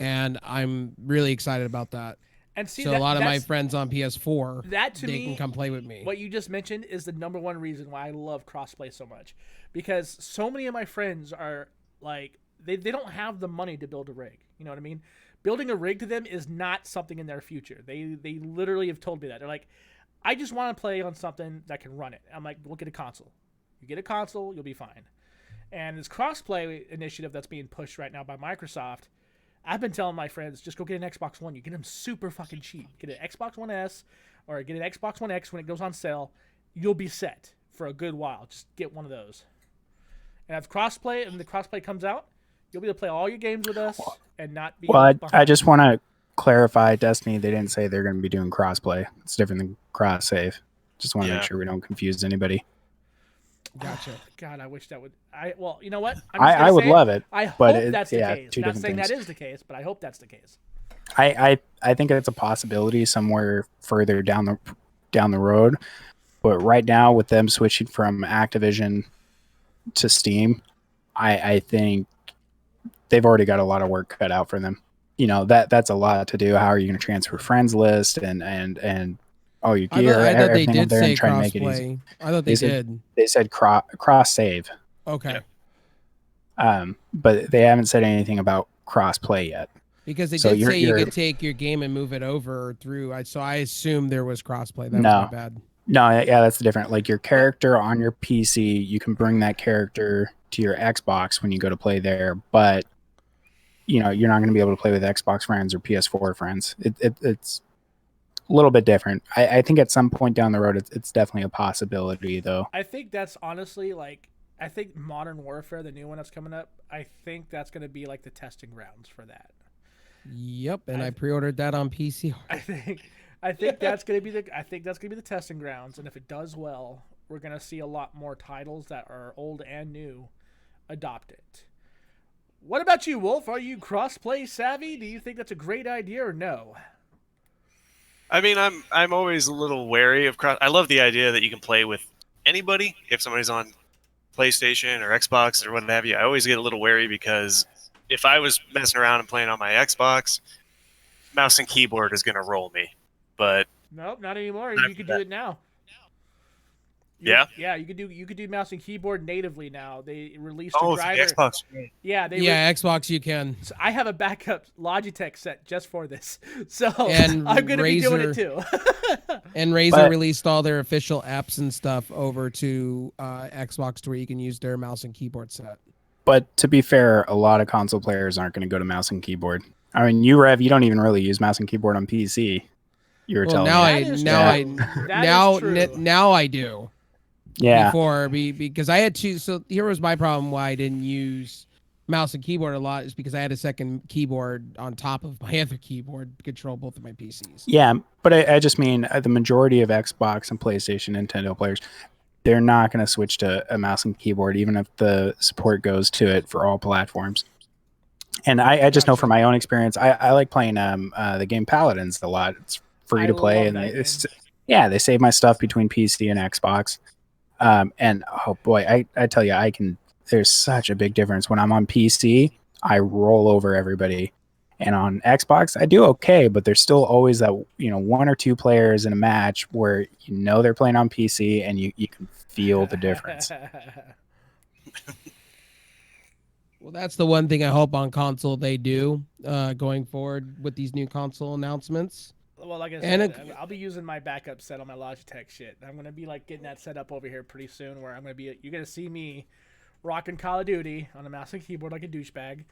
And I'm really excited about that. And see, so a lot of my friends on PS4, they can come play with me. What you just mentioned is the number one reason why I love crossplay so much, because so many of my friends are like, they don't have the money to build a rig. You know what I mean? Building a rig to them is not something in their future. They literally have told me that. They're like, I just want to play on something that can run it. I'm like, we'll get a console. You get a console, you'll be fine. And this crossplay initiative that's being pushed right now by Microsoft, I've been telling my friends, just go get an Xbox One. You get them super fucking cheap. Get an Xbox One S or get an Xbox One X when it goes on sale. You'll be set for a good while. Just get one of those. And if crossplay and the crossplay comes out, you'll be able to play all your games with us and not be. Well, I just want to clarify, Destiny, they didn't say they're going to be doing crossplay. It's different than cross save. Just want to make sure we don't confuse anybody. Gotcha. God, I wish that would. Well, you know what? I would love it. I hope but that's the case. Two Not saying things. that is the case, but I hope that's the case. I think it's a possibility somewhere further down the road, but right now with them switching from Activision to Steam, I think they've already got a lot of work cut out for them. You know, that's a lot to do. How are you going to transfer friends list and all your gear? I thought they did say try to make it easy. crossplay. I thought they did. They said cross save. Okay. Yeah. But they haven't said anything about cross-play yet. Because they So did say you you're could take your game and move it over through. So I assumed there was crossplay. That was No. my bad. No, yeah, that's different. Like your character on your PC, you can bring that character to your Xbox when you go to play there, but you're not going to be able to play with Xbox friends or PS4 friends. It's a little bit different. I think at some point down the road, it's definitely a possibility, though. I think that's honestly like I think Modern Warfare, the new one that's coming up, I think that's going to be like the testing grounds for that. Yep, and I pre-ordered that on PC. I think that's going to be the testing grounds, and if it does well, we're going to see a lot more titles that are old and new adopt it. What about you, Wolf? Are you cross-play savvy? Do you think that's a great idea or no? I mean, I'm always a little wary of cross. I love the idea that you can play with anybody if somebody's on PlayStation or Xbox or what have you. I always get a little wary because if I was messing around and playing on my Xbox, mouse and keyboard is going to roll me. But nope, not anymore. You can do it now. Yeah, you could do mouse and keyboard natively now. They released a a driver. Xbox. Yeah, Xbox you can. So I have a backup Logitech set just for this, so And I'm gonna be doing it too. And Razer But- released all their official apps and stuff over to Xbox to where you can use their mouse and keyboard set. But to be fair, a lot of console players aren't going to go to mouse and keyboard. I mean, you don't even really use mouse and keyboard on PC. You were Well, telling me. now I do. Yeah. Before because I had to. So here was my problem why I didn't use mouse and keyboard a lot is because I had a second keyboard on top of my other keyboard to control both of my PCs. Yeah, but I just mean the majority of Xbox and PlayStation, Nintendo players, they're not going to switch to a mouse and keyboard, even if the support goes to it for all platforms. And I just know from my own experience, I like playing the game Paladins a lot. It's free to play, and they save my stuff between PC and Xbox. And oh boy, I tell you, there's such a big difference when I'm on PC. I roll over everybody, and on Xbox I do okay, but there's still always that one or two players in a match where they're playing on PC and you can feel the difference. Well, that's the one thing I hope on console they do going forward with these new console announcements. Well, like I said, I'll be using my backup set on my Logitech shit. I'm gonna be like getting that set up over here pretty soon, where you're gonna see me rocking Call of Duty on a mouse and keyboard like a douchebag.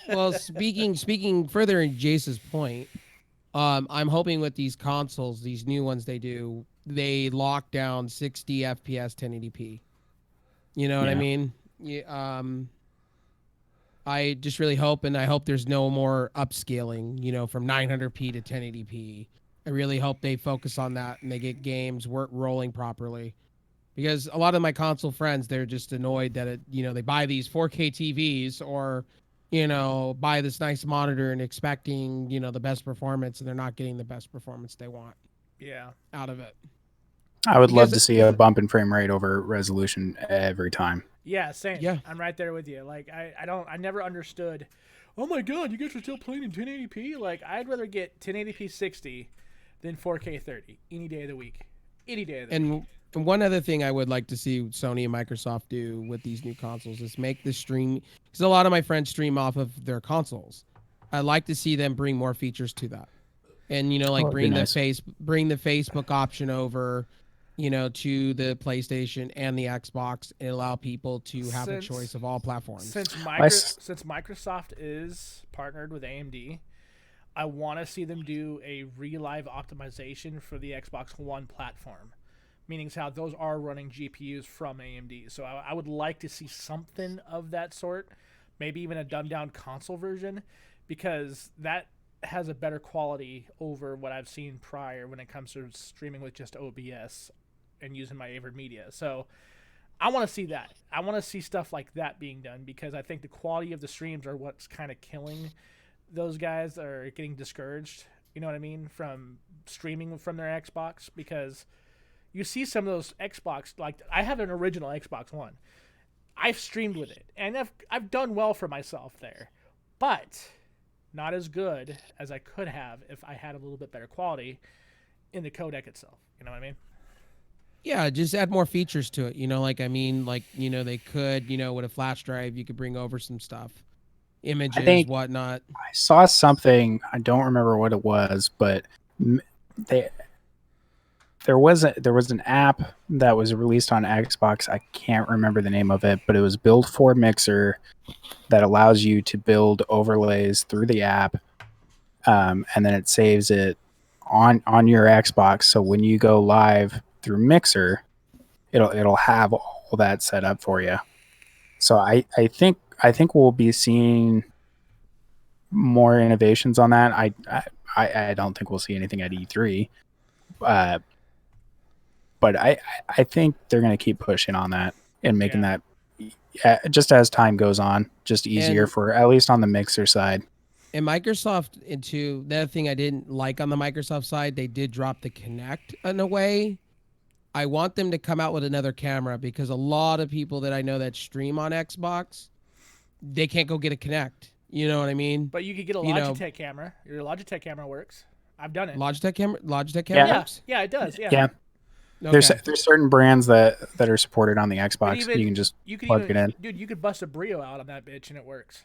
Well, speaking further in Jace's point, I'm hoping with these consoles, these new ones they lock down 60 FPS 1080p. You know what I mean? Yeah, I just really hope, and I hope there's no more upscaling, from 900p to 1080p. I really hope they focus on that and they get games rolling properly. Because a lot of my console friends, they're just annoyed that they buy these 4K TVs or, buy this nice monitor and expecting, the best performance, and they're not getting the best performance they want. Yeah. Out of it. I would love to see a bump in frame rate over resolution every time. Yeah, same. Yeah. I'm right there with you. Like I never understood. Oh my god, you guys are still playing in 1080p? Like I'd rather get 1080p 60 than 4K 30 any day of the week. Any day of the week. And one other thing I would like to see Sony and Microsoft do with these new consoles is make the stream, because a lot of my friends stream off of their consoles. I'd like to see them bring more features to that, and bring the Facebook option over, to the PlayStation and the Xbox, and allow people to have a choice of all platforms. Since Microsoft is partnered with AMD, I want to see them do a relive optimization for the Xbox One platform. Meaning how those are running GPUs from AMD. So I would like to see something of that sort, maybe even a dumbed-down console version, because that has a better quality over what I've seen prior when it comes to streaming with just OBS and using my AverMedia. So I want to see that. I want to see stuff like that being done, because I think the quality of the streams are what's kind of killing those guys that are getting discouraged, you know what I mean, from streaming from their Xbox, because you see some of those Xbox, like I have an original Xbox One. I've streamed with it, and I've done well for myself there, but not as good as I could have if I had a little bit better quality in the codec itself. You know what I mean? Yeah, just add more features to it. Like I mean, like they could, with a flash drive, you could bring over some stuff, I images, think whatnot. I saw something. I don't remember what it was, but they there was an app that was released on Xbox. I can't remember the name of it, but it was built for Mixer that allows you to build overlays through the app, and then it saves it on your Xbox. So when you go live through Mixer, it'll have all that set up for you. So I think we'll be seeing more innovations on that. I don't think we'll see anything at E3, uh, but I think they're going to keep pushing on that and making that just as time goes on, just easier And for at least on the Mixer side. And Microsoft, into the other thing I didn't like on the Microsoft side, they did drop the Kinect in a way. I want them to come out with another camera because a lot of people that I know that stream on Xbox, they can't go get a Kinect. You know what I mean? But you could get a Logitech camera. Your Logitech camera works. I've done it. Logitech camera Yeah. works? Yeah, it does. Yeah. Yeah. Okay. There's certain brands that are supported on the Xbox. Even- you can just You could plug even, it in. dude. You could bust a Brio out on that bitch and it works.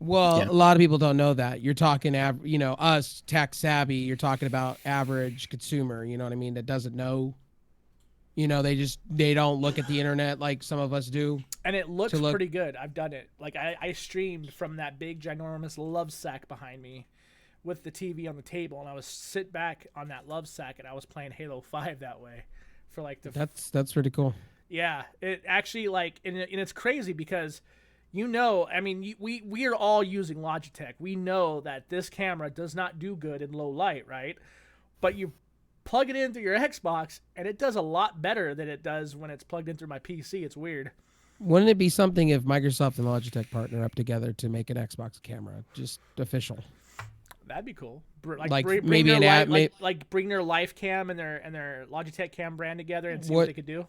Well, Yeah. a lot of people don't know that. You're talking, us tech savvy. You're talking about average consumer. You know what I mean? That doesn't know. They don't look at the internet like some of us do. And it looks pretty good. I've done it. Like I streamed from that big ginormous love sack behind me with the TV on the table, and I was sit back on that love sack and I was playing Halo 5 that way for like the That's pretty cool. Yeah, it actually and it's crazy because I mean, we are all using Logitech. We know that this camera does not do good in low light, right? But you plug it in through your Xbox and it does a lot better than it does when it's plugged in through my PC. It's weird. Wouldn't it be something if Microsoft and Logitech partner up together to make an Xbox camera just official? That'd be cool. Maybe an app, bring their Life Cam and their Logitech Cam brand together and see what they could do.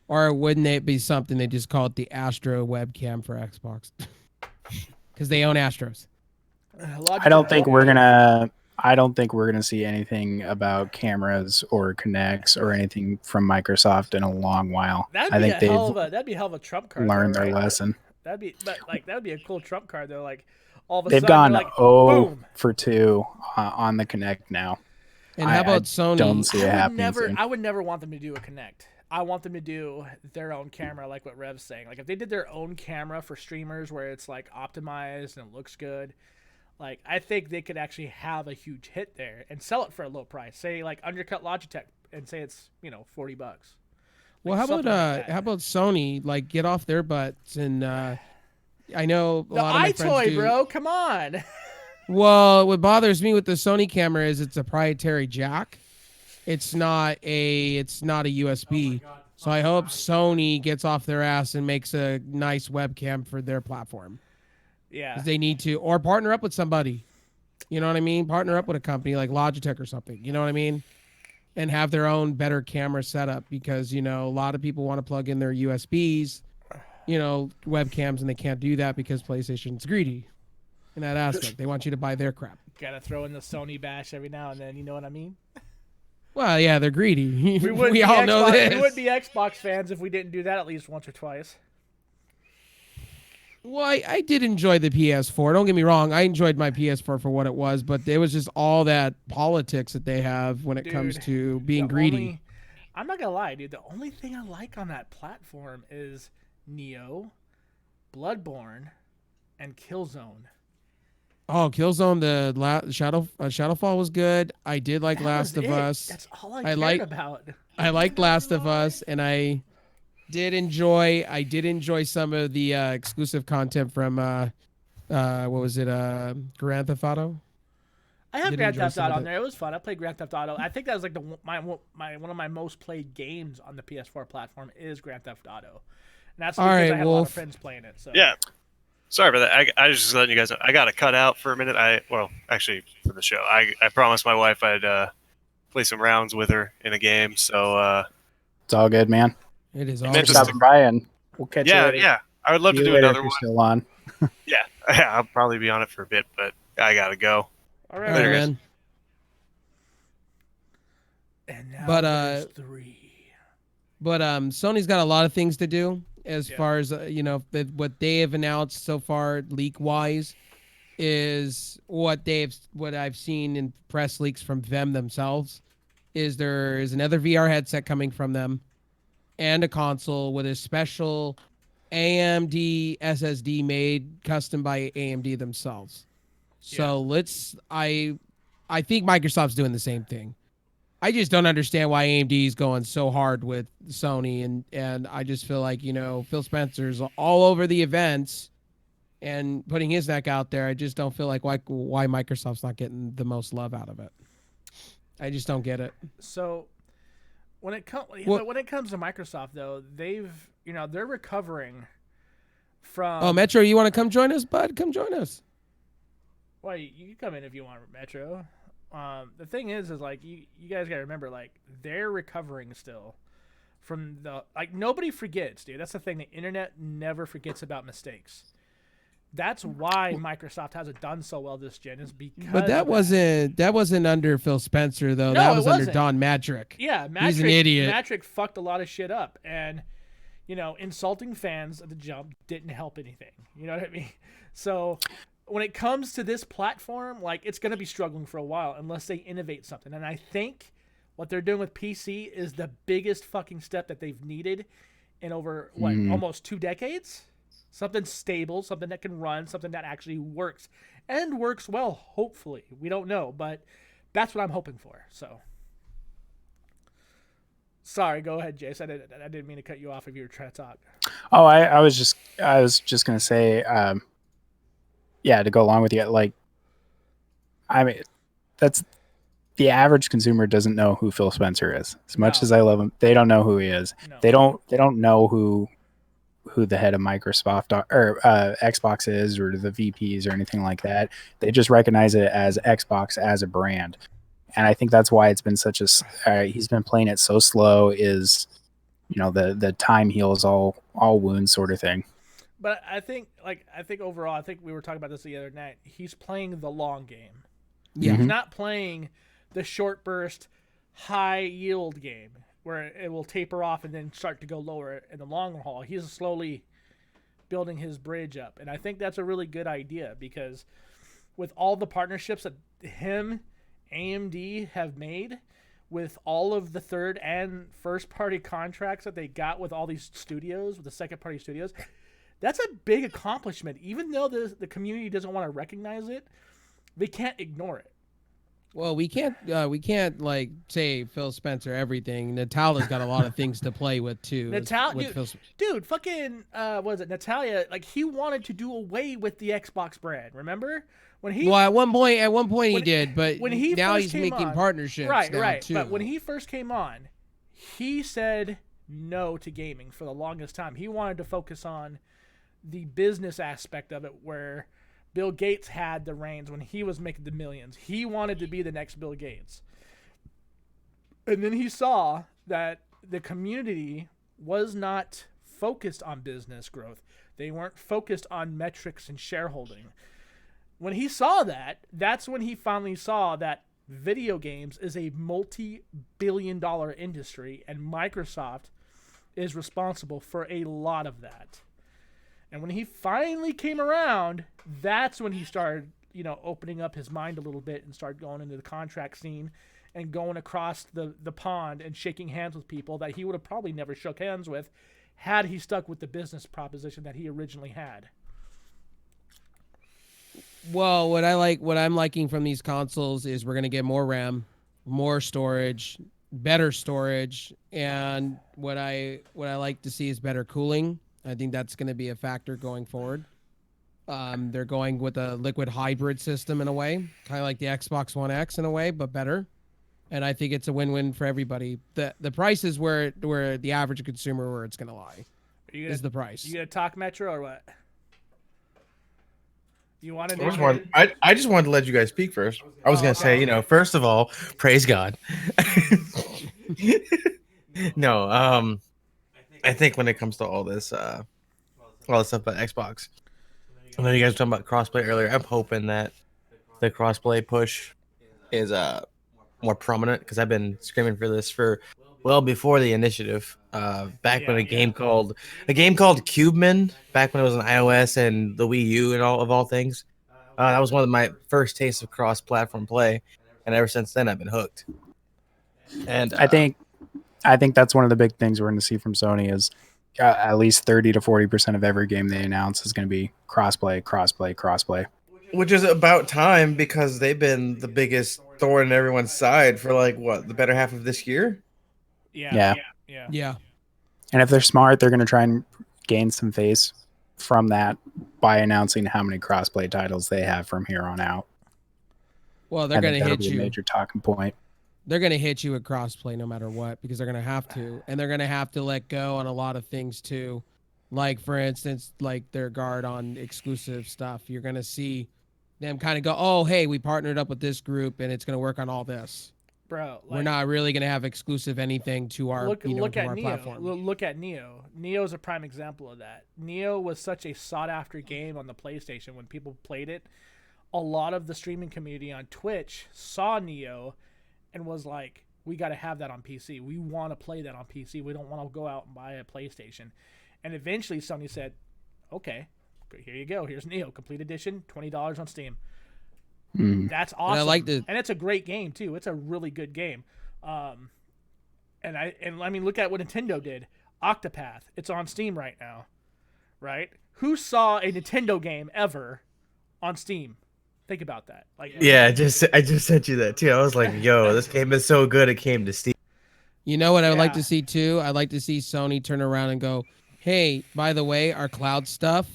Or wouldn't it be something they just call it the Astro webcam for Xbox? Because they own Astros. I don't think we're gonna see anything about cameras or Kinects or anything from Microsoft in a long while. That'd I be think a hell of a trump card. learned though, their right? lesson. That'd be a cool trump card though. Like all of a They've sudden gone they're like, 0 boom. for 2 on the Kinect now. And how about I Sony? don't see it happening soon. I would never want them to do a Kinect. I want them to do their own camera, like what Rev's saying. Like if they did their own camera for streamers, where it's like optimized and it looks good, like I think they could actually have a huge hit there and sell it for a low price. Say like undercut Logitech and say it's $40. Well, how about Sony? Like get off their butts and I know a lot of my friends do. bro. Come on. Well, what bothers me with the Sony camera is it's a proprietary jack. It's not a USB. So I hope Sony gets off their ass and makes a nice webcam for their platform. Yeah. 'Cause they need to, or partner up with somebody. You know what I mean? Partner up with a company like Logitech or something. You know what I mean? And have their own better camera setup because, a lot of people want to plug in their USBs, webcams, and they can't do that because PlayStation's greedy in that aspect. They want you to buy their crap. Gotta throw in the Sony bash every now and then. You know what I mean? Well, yeah, they're greedy. We all know this. We wouldn't be Xbox fans if we didn't do that at least once or twice. Well, I did enjoy the PS4. Don't get me wrong. I enjoyed my PS4 for what it was, but it was just all that politics that they have when it comes to being greedy. I'm not gonna lie, dude. The only thing I like on that platform is Neo, Bloodborne, and Killzone. Oh, Killzone, Shadowfall was good. I did like Last of Us. That's all I cared about. I liked Last of Us, and I did enjoy some of the exclusive content from what was it? Grand Theft Auto. I have Grand Theft Auto on there. It was fun. I played Grand Theft Auto. I think that was like one of my most played games on the PS4 platform is Grand Theft Auto, and that's because I had a lot of friends playing it. So yeah. Sorry about that. I was just letting you guys know. I got to cut out for a minute. Actually, for the show. I promised my wife I'd play some rounds with her in a game. So it's all good, man. It is all Thanks for stopping by, and we'll catch you later. Yeah. I would love to do later another if one. you're still on. Yeah, I'll probably be on it for a bit, but I got to go. All right, Later, man. And now But, there's 3. But Sony's got a lot of things to do as Yeah. far as what they have announced so far, leak wise, is what I've seen in press leaks from them themselves. Is there is another VR headset coming from them, and a console with a special AMD SSD made custom by AMD themselves. So I think Microsoft's doing the same thing. I just don't understand why AMD is going so hard with Sony, and I just feel like Phil Spencer's all over the events and putting his neck out there. I just don't feel like why Microsoft's not getting the most love out of it. I just don't get it. So when it comes to Microsoft though, they're recovering from. Oh, Metro, you want to come join us, bud? Come join us. Well, you can come in if you want, Metro. The thing is like you guys gotta remember, like, they're recovering still from nobody forgets, dude. That's the thing. The internet never forgets about mistakes. That's why Microsoft hasn't done so well this gen, is because. But that wasn't under Phil Spencer though. No, that was it under wasn't. Don Matrick. Yeah, he's an idiot. Matrick fucked a lot of shit up, and insulting fans at the jump didn't help anything. You know what I mean? So when it comes to this platform, like, it's going to be struggling for a while unless they innovate something. And I think what they're doing with PC is the biggest fucking step that they've needed in over almost 2 decades. Something stable, something that can run, something that actually works and works well. Hopefully, we don't know, but that's what I'm hoping for. So, sorry, go ahead, Jace. I didn't mean to cut you off if you were trying to talk. Oh, I was just gonna say, to go along with you, like, I mean, that's the average consumer doesn't know who Phil Spencer is. As much as I love him, they don't know who he is. No. They don't know who the head of Microsoft or Xbox is, or the VPs or anything like that. They just recognize it as Xbox as a brand, and I think that's why it's been such a. He's been playing it so slow. Is the time heals all wounds sort of thing. But I think overall, I think we were talking about this the other night. He's playing the long game. Yeah. He's not playing the short burst, high yield game where it will taper off and then start to go lower in the long haul. He's slowly building his bridge up. And I think that's a really good idea, because with all the partnerships that AMD have made, with all of the third and first party contracts that they got with all these studios, with the second party studios, that's a big accomplishment. Even though the community doesn't want to recognize it, they can't ignore it. Well, we can't like say Phil Spencer everything. Natalia's got a lot of things to play with too. Dude, fucking what is it? Natalia, like, he wanted to do away with the Xbox brand. Remember when he? Well, at one point he did, but now he's making partnerships. Right. Too. But when he first came on, he said no to gaming for the longest time. He wanted to focus on the business aspect of it, where Bill Gates had the reins when he was making the millions. He wanted to be the next Bill Gates. And then he saw that the community was not focused on business growth. They weren't focused on metrics and shareholding. When he saw that, that's when he finally saw that video games is a multi-billion-dollar industry, and Microsoft is responsible for a lot of that. And when he finally came around, that's when he started, opening up his mind a little bit and started going into the contract scene and going across the pond and shaking hands with people that he would have probably never shook hands with had he stuck with the business proposition that he originally had. Well, what I'm liking from these consoles is we're going to get more RAM, more storage, better storage, and what I like to see is better cooling. I think that's going to be a factor going forward. They're going with a liquid hybrid system in a way, kind of like the Xbox One X in a way, but better. And I think it's a win-win for everybody. The price is where the average consumer, where it's going to lie, is the price. You going to talk Metro or what? You want to? I just wanted to let you guys speak first. I was going to say, first of all, praise God. No, I think when it comes to all this stuff about Xbox, I know you guys were talking about crossplay earlier. I'm hoping that the crossplay push is more prominent because I've been screaming for this for well before the initiative. Back when a game called Cubeman, back when it was on iOS and the Wii U and all things. That was one of my first tastes of cross-platform play, and ever since then I've been hooked. And I think that's one of the big things we're going to see from Sony is at least 30 to 40% of every game they announce is going to be crossplay. which is about time because they've been the biggest thorn in everyone's side for like what the better half of this year. Yeah. Yeah. And if they're smart, they're going to try and gain some face from that by announcing how many crossplay titles they have from here on out. Well, they're I going think to that'll hit be a you. major talking point. They're going to hit you with crossplay no matter what because they're going to have to. And they're going to have to let go on a lot of things too. Like, for instance, like their guard on exclusive stuff. You're going to see them kind of go, oh, hey, we partnered up with this group and it's going to work on all this. Bro, We're not really going to have exclusive anything to our, look to at our Neo. platform. Look at Neo. Neo is a prime example of that. Neo was such a sought after game on the PlayStation when people played it. A lot of the streaming community on Twitch saw Neo and was like, we got to have that on PC. We want to play that on PC. We don't want to go out and buy a PlayStation. And eventually Sony said, okay, here you go. Here's Neo Complete Edition, $20 on Steam. That's awesome. And I like the- and it's a great game too. It's a really good game. And I mean, look at what Nintendo did. Octopath. It's on Steam right now, right? Who saw a Nintendo game ever on Steam? Think about that. Like, Yeah, I just sent you that too. I was like, yo, this game is so good it came to Steam. You know what I would like Yeah. to see too? I'd like to see Sony turn around and go, hey, by the way, our cloud stuff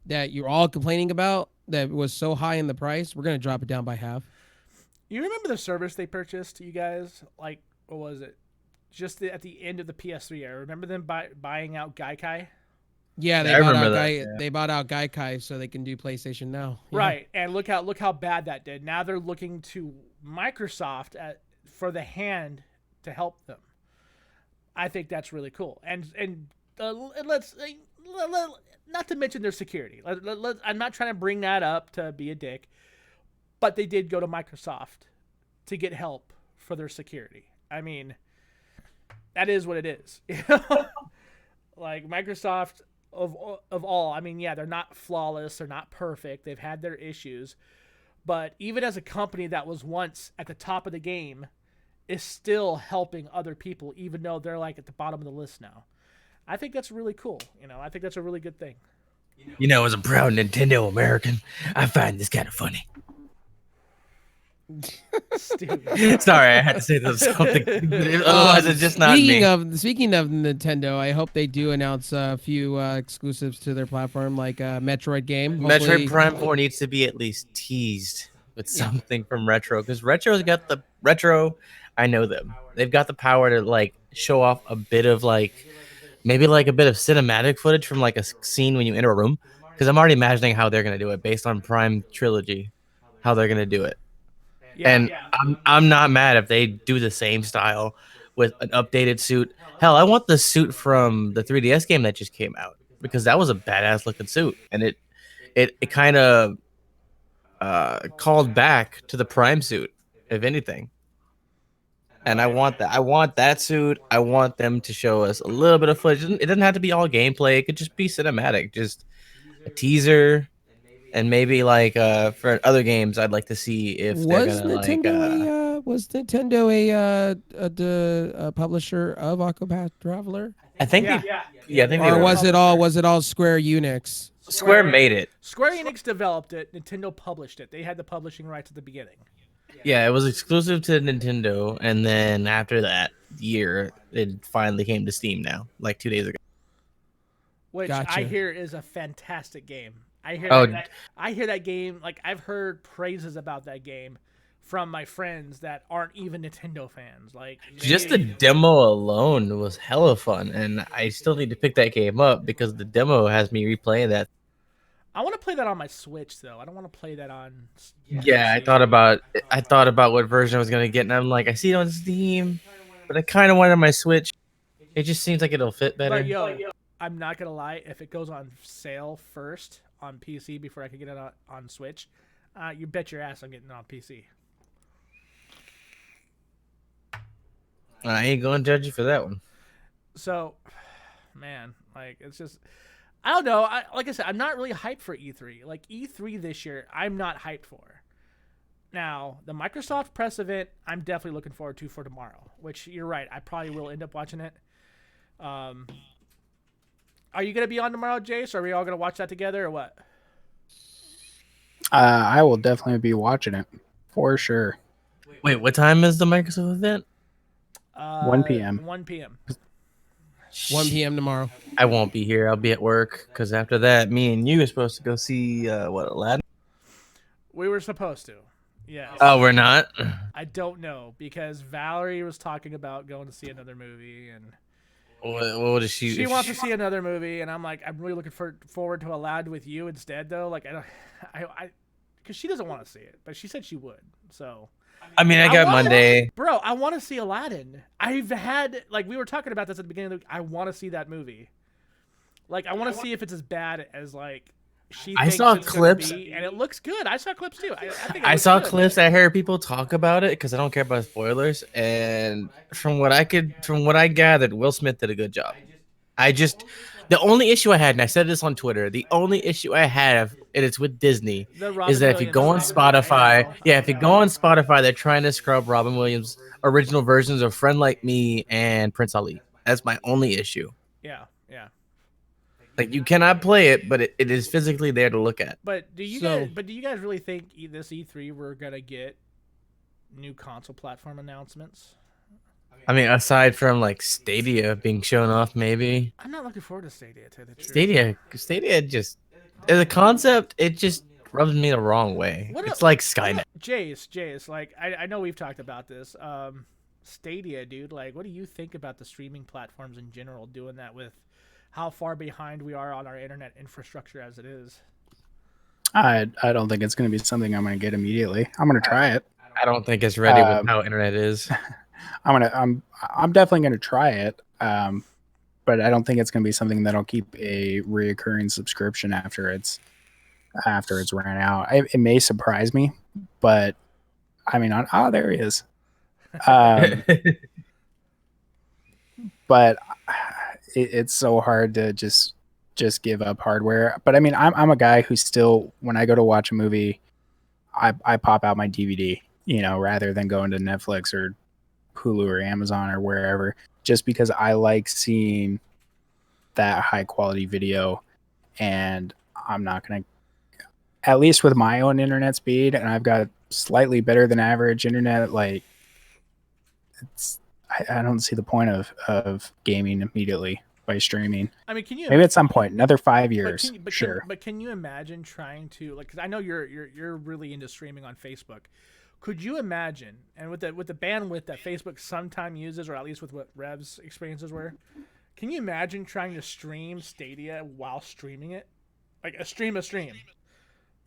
that you're all complaining about that was so high in the price, we're going to drop it down by half. You remember the service they purchased, you guys? Like, what was it? Just at the end of the PS3 era. Remember them buying out Gaikai? Yeah, they I bought remember out that, Gai- they bought out Gaikai so they can do PlayStation Now. Yeah. Right, and look how bad that did. Now they're looking to Microsoft for the hand to help them. I think that's really cool. And let's not to mention their security. I'm not trying to bring that up to be a dick, but they did go to Microsoft to get help for their security. I mean, that is what it is. Like Microsoft of all, I mean, yeah, they're not flawless, they're not perfect, they've had their issues, but even as a company that was once at the top of the game is still helping other people even though they're like at the bottom of the list now. I think that's really cool. I think that's a really good thing. You know, as a proud Nintendo American, I find this kind of funny. Stupid. Sorry, I had to say something. Otherwise, it's just not speaking me. Speaking of Nintendo, I hope they do announce a few exclusives to their platform, like a Metroid game. Hopefully- Metroid Prime 4 needs to be at least teased with something from Retro, because Retro's got the Retro. I know them. They've got the power to like show off a bit of like maybe like a bit of cinematic footage from like a scene when you enter a room. Because I'm already imagining how they're gonna do it based on Prime Trilogy, how they're gonna do it. And I'm not mad if they do the same style with an updated suit. Hell, I want the suit from the 3DS game that just came out because that was a badass looking suit, and it kind of called back to the Prime suit, if anything. And I want that. I want that suit. I want them to show us a little bit of footage. It doesn't have to be all gameplay. It could just be cinematic, just a teaser. And maybe like for other games, I'd like to see if they're was gonna Nintendo was Nintendo a publisher of Octopath Traveler, I think Yeah. I think they or were. was it all Square Enix? Square made it. Square Enix developed it, Nintendo published it. They had the publishing rights at the beginning. Yeah, it was exclusive to Nintendo, and then after that year, it finally came to Steam now, like 2 days ago. Which I Gotcha. hear is a fantastic game. I hear Oh. I hear that game, like I've heard praises about that game from my friends that aren't even Nintendo fans. Like Just the demo alone was hella fun, and I still need to pick that game up because the demo has me replaying that. I want to play that on my Switch though. I don't want to play that on Yeah, I PC. thought about what version I was gonna get, and I'm like, I see it on Steam, but I kind of want it on my Switch. It just seems like it'll fit better. But yo, I'm not gonna lie. If it goes on sale first on PC before I can get it on Switch, you bet your ass I'm getting it on PC. I ain't gonna judge you for that one. So, man, like it's just I don't know. Like I said, I'm not really hyped for E3. Like E3 this year, I'm not hyped for. Now, the Microsoft press event, I'm definitely looking forward to for tomorrow. Which you're right, I probably will end up watching it. Are you gonna be on tomorrow, Jace? Or are we all gonna watch that together, or what? I will definitely be watching it for sure. Wait, what time is the Microsoft event? 1 p.m. 1 p.m. 1 p.m. tomorrow. I won't be here. I'll be at work because after that, me and you are supposed to go see Aladdin. We were supposed to. Yes. Oh, we're not. I don't know because Valerie was talking about going to see another movie, and What is she? she wants to see another movie, and I'm like, I'm really looking forward to Aladdin with you instead, though. Like, because she doesn't want to see it, but she said she would. So, I mean, I got wanna- Monday. bro, I want to see Aladdin. I've had like we were talking about this at the beginning of the week. I want to see that movie. Like, I want to see if it's as bad as like she. I thinks saw it's gonna clips. be, and it looks good. I saw clips too. I think it I looks saw good. clips. I heard people talk about it because I don't care about spoilers. And from what I gathered, Will Smith did a good job. The only issue I had, and I said this on Twitter, the only issue I have, and it's with Disney, The Robin is that if you Williams go on thing. Spotify, if you go on Spotify, they're trying to scrub Robin Williams' original versions of "Friend Like Me" and Prince Ali. That's my only issue. Yeah, yeah. Like you cannot play it, but it is physically there to look at. But do you guys really think this E3 we're gonna get new console platform announcements? I mean, aside from like Stadia being shown off, maybe I'm not looking forward to Stadia, to tell you the truth. Stadia just as a concept, it just rubs me the wrong way. What It's a- like Skynet. Jace, like I know we've talked about this. Stadia, dude, like what do you think about the streaming platforms in general doing that with how far behind we are on our internet infrastructure as it is? I don't think it's going to be something I'm going to get immediately. I'm going to try it. I don't think it's ready with how internet is. I'm definitely going to try it. But I don't think it's going to be something that'll keep a reoccurring subscription after it's ran out. It may surprise me, but I mean, there he is. But it's so hard to just give up hardware. But I mean, I'm a guy who still, when I go to watch a movie, I pop out my DVD, rather than going to Netflix or Hulu or Amazon or wherever, just because I like seeing that high quality video. And I'm not going to, at least with my own internet speed, and I've got slightly better than average internet, like I don't see the point of gaming immediately by streaming. I mean, can you Maybe at some point, another 5 years, sure. But can you imagine trying to like? Because I know you're really into streaming on Facebook. Could you imagine, and with the bandwidth that Facebook sometimes uses, or at least with what Rev's experiences were, can you imagine trying to stream Stadia while streaming it, like a stream?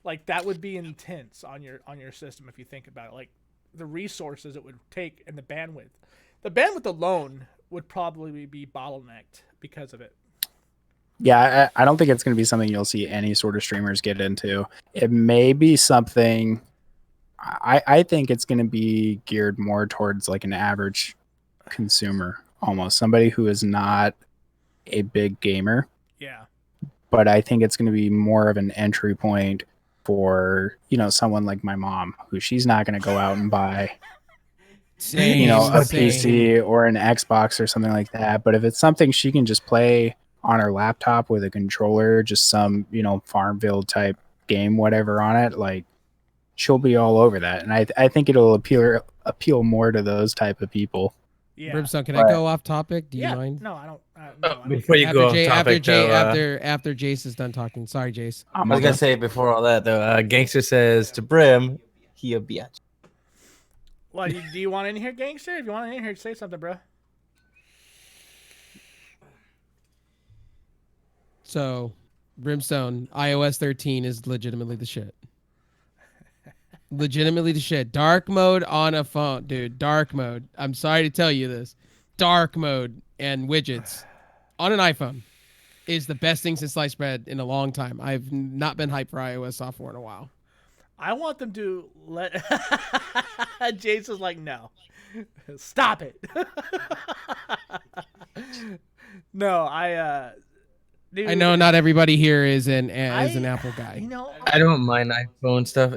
Like that would be intense on your system if you think about it. Like the resources it would take and the bandwidth. The bandwidth alone would probably be bottlenecked because of it. Yeah, I don't think it's going to be something you'll see any sort of streamers get into. It may be something. I think it's going to be geared more towards like an average consumer, almost somebody who is not a big gamer. Yeah. But I think it's going to be more of an entry point for, someone like my mom, who she's not going to go out and buy, a PC or an Xbox or something like that. But if it's something she can just play on her laptop with a controller, just some, Farmville type game, whatever on it, like she'll be all over that. And I think it'll appeal more to those type of people. Yeah. Brimstone, can I go off topic? Do you mind? No, I don't. No, Before you go off topic, after Jace is done talking. Sorry, Jace. I was gonna say before all that though, Gangster says to Brim, he a bitch. Well, do you want in here, Gangster? If you want in here, say something, bro. So, Brimstone, iOS 13 is legitimately the shit. Legitimately the shit. Dark mode on a phone, dude. Dark mode. I'm sorry to tell you this. Dark mode and widgets on an iPhone is the best thing since sliced bread in a long time. I've not been hyped for iOS software in a while. I want them to let. Jason's like, no. Stop it. No, dude, I know not everybody here is an Apple guy. You know, I don't mind iPhone stuff.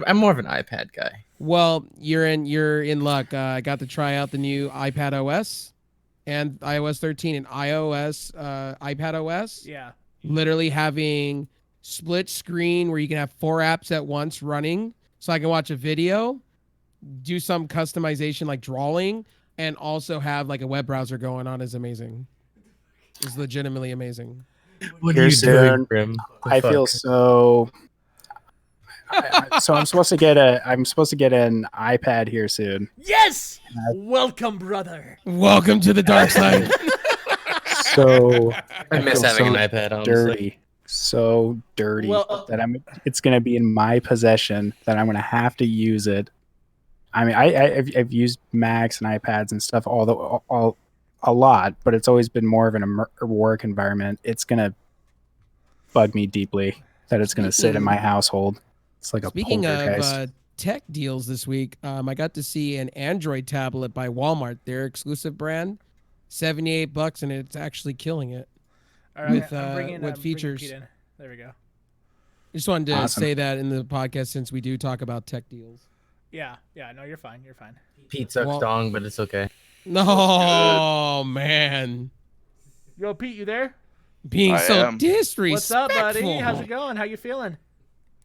I'm more of an iPad guy. Well, you're in luck. I got to try out the new iPad OS and iOS 13 and iOS iPad OS. yeah. Literally having split screen where you can have 4 apps at once running, so I can watch a video, do some customization like drawing, and also have like a web browser going on is amazing. It's legitimately amazing. What Here are you doing, soon. Grim? The I feel fuck? so. So I'm supposed to get an iPad here soon. Yes. Welcome, brother. Welcome to the dark side. So I miss feel having so an iPad. Honestly. so dirty Well- that it's going to be in my possession, that I'm going to have to use it. I mean, I've used Macs and iPads and stuff a lot, but it's always been more of a work environment. It's going to bug me deeply that it's going to sit in my household. It's like Speaking a poltergeist. of tech deals this week, I got to see an Android tablet by Walmart, their exclusive brand, $78, and it's actually killing it. All right, With, I'm bringing, with features. Pete in. There we go. Just wanted to Awesome. say that in the podcast since we do talk about tech deals. Yeah. No, you're fine. You're fine. Pete sucks Well- dong, but it's okay. No, man. Yo, Pete, you there? Being I so am. disrespectful. What's up, buddy? How's it going? How you feeling?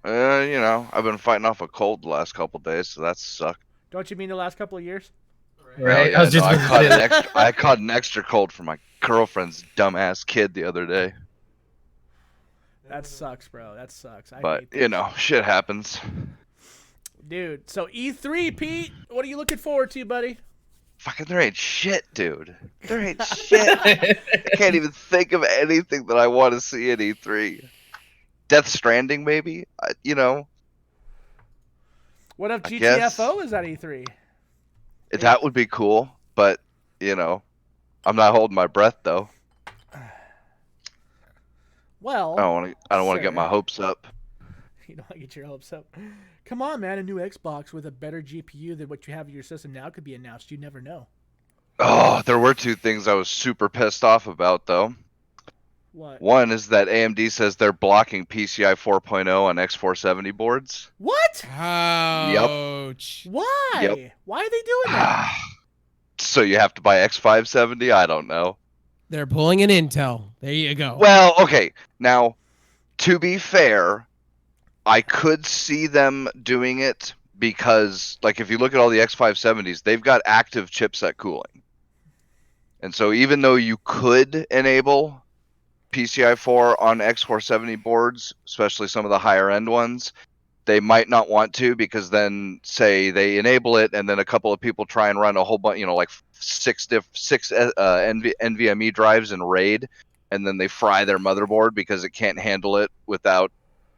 You know, I've been fighting off a cold the last couple days, so that sucked. Don't you mean the last couple of years? Right? Yeah, I was just no, I gonna caught say an that. extra. I caught an extra cold from my girlfriend's dumbass kid the other day. That sucks, bro. That sucks. I But hate you this. know, shit happens. Dude. So E3, Pete, what are you looking forward to, buddy? Fucking there ain't shit, dude. There ain't shit. I can't even think of anything that I want to see at E3. Death Stranding, maybe. You know, What if I guess- GTFO is at E E3? that would be cool. But you know, I'm not holding my breath though. Well, I don't want to get sir. my hopes up. You don't want to get your hopes up. Come on, man. A new Xbox with a better GPU than what you have in your system now could be announced. You never know. Oh, there were 2 things I was super pissed off about though. What? One is that AMD says they're blocking PCI 4.0 on X470 boards. What? Ouch. Why? Yep. Why are they doing that? So you have to buy X570? I don't know. They're pulling an Intel. There you go. Well, okay. Now, to be fair, I could see them doing it because, like, if you look at all the X570s, they've got active chipset cooling. And so even though you could enable PCI 4 on X470 boards, especially some of the higher end ones, they might not want to, because then say they enable it and then a couple of people try and run a whole bunch, you know, like six NVMe drives in RAID, and then they fry their motherboard because it can't handle it without,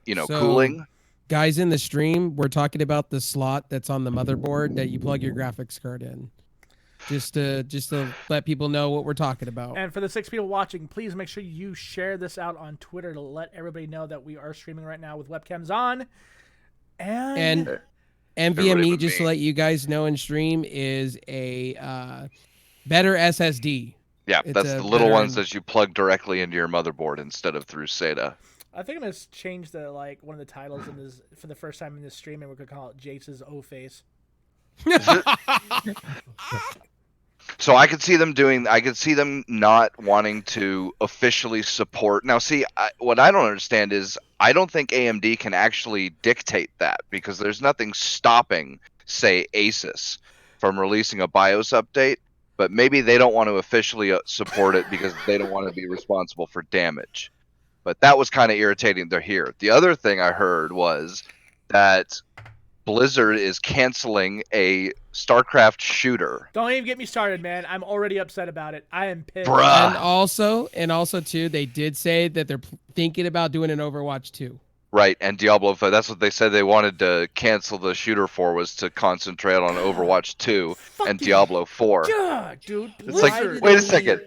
you know, So- cooling. Guys in the stream, we're talking about the slot that's on the motherboard that you plug your graphics card in. Just to let people know what we're talking about. And for the 6 people watching, please make sure you share this out on Twitter to let everybody know that we are streaming right now with webcams on. And Everybody NVMe, but just to me. let you guys know in stream, is a better SSD. Yeah, It's that's a the little better ones en- that you plug directly into your motherboard instead of through SATA. I think I'm gonna change the one of the titles in this for the first time in this stream, and we're gonna call it Jace's O Face. So I could see them not wanting to officially support. Now, see, what I don't understand is I don't think AMD can actually dictate that, because there's nothing stopping, say, Asus from releasing a BIOS update, but maybe they don't want to officially support it because they don't want to be responsible for damage. But that was kind of irritating to hear. The other thing I heard was that Blizzard is canceling a StarCraft shooter. Don't even get me started, man. I'm already upset about it. I am pissed. Bruh. And also too, they did say that they're thinking about doing an Overwatch 2. Right, and Diablo 5, that's what they said they wanted to cancel the shooter for, was to concentrate on Overwatch 2 and Fucking Diablo 4. God, dude. It's like, Blizzard. wait a second,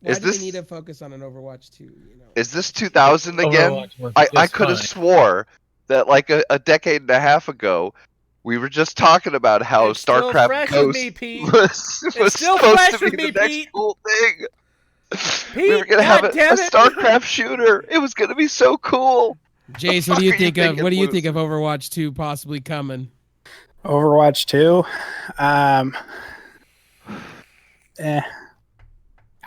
Why Is do this- they need to focus on an Overwatch 2? You know? is this 2000 again? Overwatch was I just could have fine. swore that like a decade and a half ago, We were just talking about how It's still StarCraft fresh with Ghost me, Pete. was still supposed fresh to with be me, the next Pete. cool thing. We Pete, were gonna have a goddamn it. StarCraft shooter. It was gonna be so cool. Jace, fuck what do you are you think of thinking, what do you think Lucy? of Overwatch 2 possibly coming? Overwatch 2. Eh.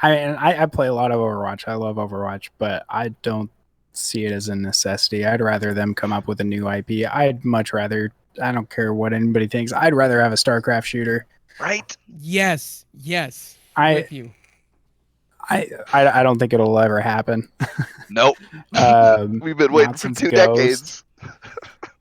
I play a lot of Overwatch. I love Overwatch, but I don't see it as a necessity. I'd rather them come up with a new IP. I'd much rather. I don't care what anybody thinks. I'd rather have a StarCraft shooter. Right? Yes. I With you. I don't think it'll ever happen. Nope. Um, We've been not waiting for since 2 Ghost. decades.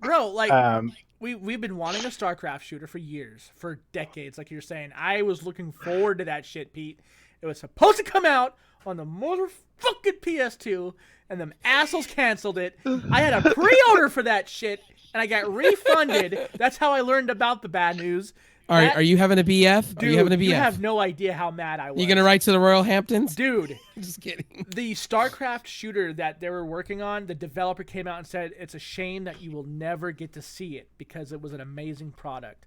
Bro, like Um, we've been wanting a StarCraft shooter for years, for decades, like you're saying. I was looking forward to that shit, Pete. It was supposed to come out on the motherfucking PS2, and them assholes canceled it. I had a pre-order for that shit, and I got refunded. That's how I learned about the bad news. Are you having a BF? Dude, Are you having a BF? you have no idea how mad I was. You gonna write to the Royal Hamptons? Dude, Just kidding. the StarCraft shooter that they were working on, the developer came out and said it's a shame that you will never get to see it because it was an amazing product.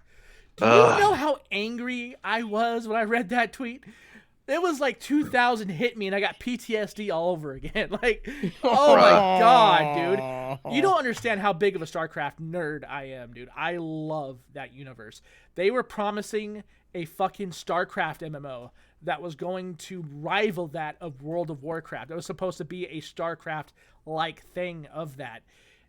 Do you know how angry I was when I read that tweet? It was like 2000 hit me and I got PTSD all over again. Like, oh my god, dude. You don't understand how big of a StarCraft nerd I am, dude. I love that universe. They were promising a fucking StarCraft MMO that was going to rival that of World of Warcraft. It was supposed to be a StarCraft-like thing of that.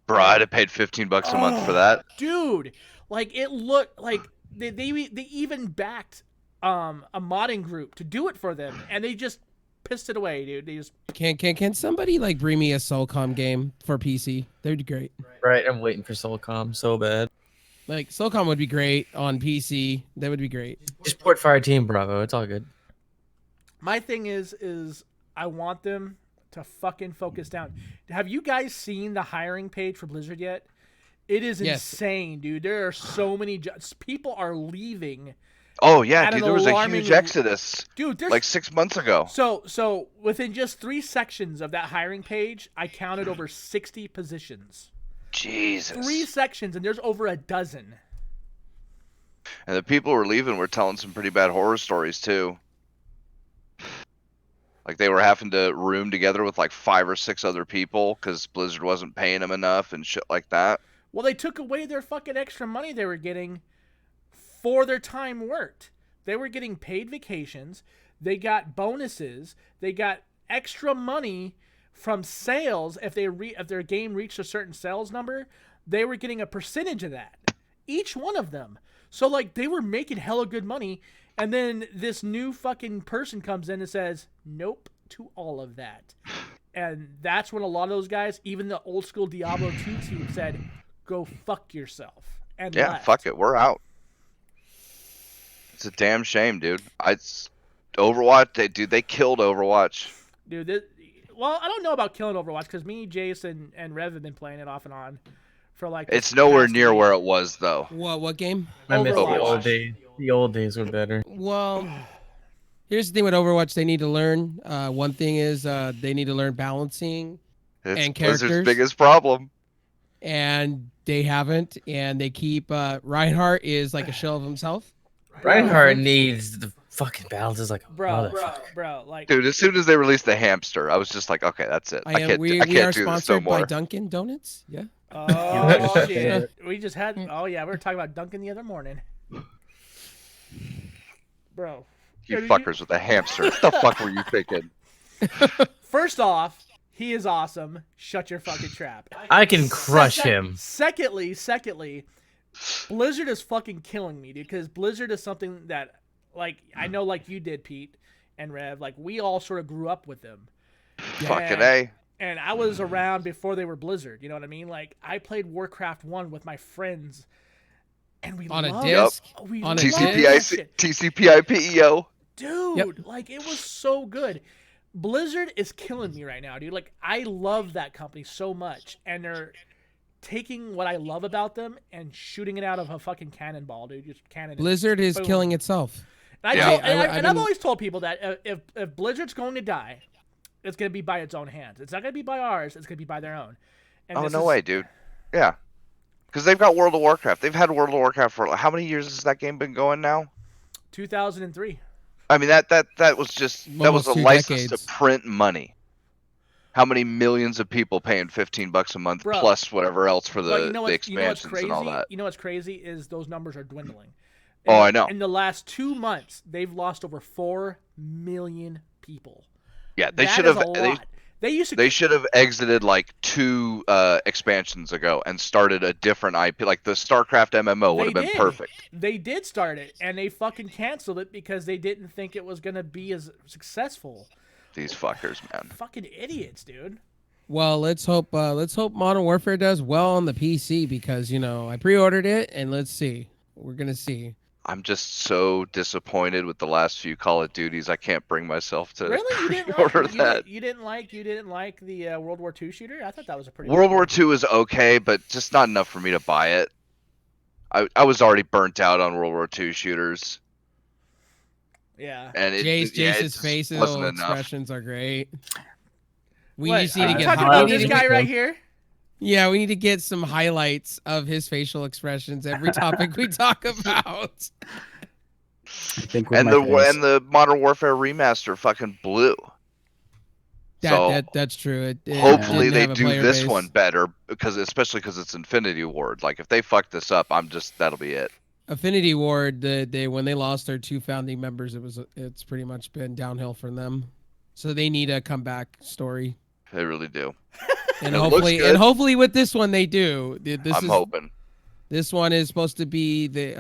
Bro, I'd have paid $15 a month for that. Dude, like it looked like they even backed a modding group to do it for them, and they just pissed it away, dude. They just Can somebody like bring me a Soulcom game for PC? That'd be great. Right, I'm waiting for Soulcom so bad. Like Soulcom would be great on PC. That would be great. Just port Fireteam Bravo. It's all good. my thing is I want them to fucking focus down. Have you guys seen the hiring page for Blizzard yet? It is Yes. insane, dude. There are so many people are leaving. Oh yeah, At dude, an there was a alarming- huge exodus Dude, there's like 6 months ago. so within just 3 sections of that hiring page, I counted over 60 positions. Jesus. 3 sections, and there's over a dozen. And the people who were leaving were telling some pretty bad horror stories too. Like they were having to room together with like 5 or 6 other people because Blizzard wasn't paying them enough and shit like that. Well, they took away their fucking extra money they were getting for their time worked. They were getting paid vacations. They got bonuses. They got extra money from sales. If their game reached a certain sales number, they were getting a percentage of that. Each one of them. So like they were making hella good money, and then this new fucking person comes in and says, "Nope" to all of that. And that's when a lot of those guys, even the old school Diablo 2 team, said, "Go fuck yourself." And Yeah, left. fuck it, we're out. It's a damn shame, dude. Overwatch, they killed Overwatch. Dude, well, I don't know about killing Overwatch because me, Jason, and Rev have been playing it off and on for like. It's nowhere past near year. where it was though. What game? I miss the Overwatch. old days. The old days were better. Well, here's the thing with Overwatch they need to learn. One thing is they need to learn balancing, It's And Blizzard's characters? biggest problem. and they haven't. And they keep Reinhardt is like a shell of himself. Reinhardt needs the fucking balances like a Bro, motherfucker. like, Dude, as soon as they released the hamster, I was just like, okay, that's it. I can't, we I can't are do this no sponsored by more. Dunkin' Donuts. Yeah. oh shit, we just had. Oh yeah, we were talking about Duncan the other morning, bro. You Dude, fuckers with a hamster. What the fuck were you thinking? First off, he is awesome. Shut your fucking trap. I can crush him. Secondly, Blizzard is fucking killing me, dude. Because Blizzard is something that, like, I know, like you did, Pete and Rev. Like, we all sort of grew up with them. Fucking A. And I was around before they were Blizzard. You know what I mean? Like, I played Warcraft 1 with my friends, and we On a loved, disc? we On a loved disc? that shit. TCPIPEO. Dude, like, it was so good. Blizzard is killing me right now, dude. Like, I love that company so much, and they're taking what I love about them and shooting it out of a fucking cannonball, dude. Just cannon. Blizzard is Boom. killing itself. And, Yeah. I've been- always told people that if Blizzard's going to die, it's going to be by its own hands. It's not going to be by ours. It's going to be by their own. And Oh, this no is- way, dude. Yeah. Because they've got World of Warcraft. They've had World of Warcraft for how many years has that game been going now? 2003. I mean that was just that was Almost a 2 license decades. to print money. How many millions of people paying $15 a month Bro, plus whatever else for But the, you know the what's expansions crazy? and all that? You know what's crazy is those numbers are dwindling. Oh, I know. In the last 2 months, they've lost over 4 million people. Yeah, they That should is have. a lot. They used to. They should have exited like 2 expansions ago and started a different IP. Like the StarCraft MMO would have They been did. perfect. They did start it, and they fucking canceled it because they didn't think it was gonna be as successful. These fuckers, man. Fucking idiots, dude. Well, let's hope Modern Warfare does well on the PC because I pre-ordered it and let's see. We're gonna see. I'm just so disappointed with the last few Call of Duties. I can't bring myself to Really, you didn't pre-order like? that. You didn't like the World War II shooter? I thought that was a pretty. World good War one. II is okay, but just not enough for me to buy it. I was already burnt out on World War II shooters, Yeah. and it Jace's just facial wasn't enough. expressions are great. We What, just are need to you get talking highlights. about we need this to guy get- right here? Yeah, we need to get some highlights of his facial expressions every topic we talk about. I think with And my face. the Modern Warfare remaster fucking blew. So That's true. It hopefully didn't they have a do player this base. one better especially because it's Infinity Ward. Like if they fuck this up, that'll be it. Affinity Ward, when they lost their 2 founding members, it's pretty much been downhill for them. So they need a comeback story, They really do. and It looks good. hopefully with this one they do. I'm hoping. This one is supposed to be the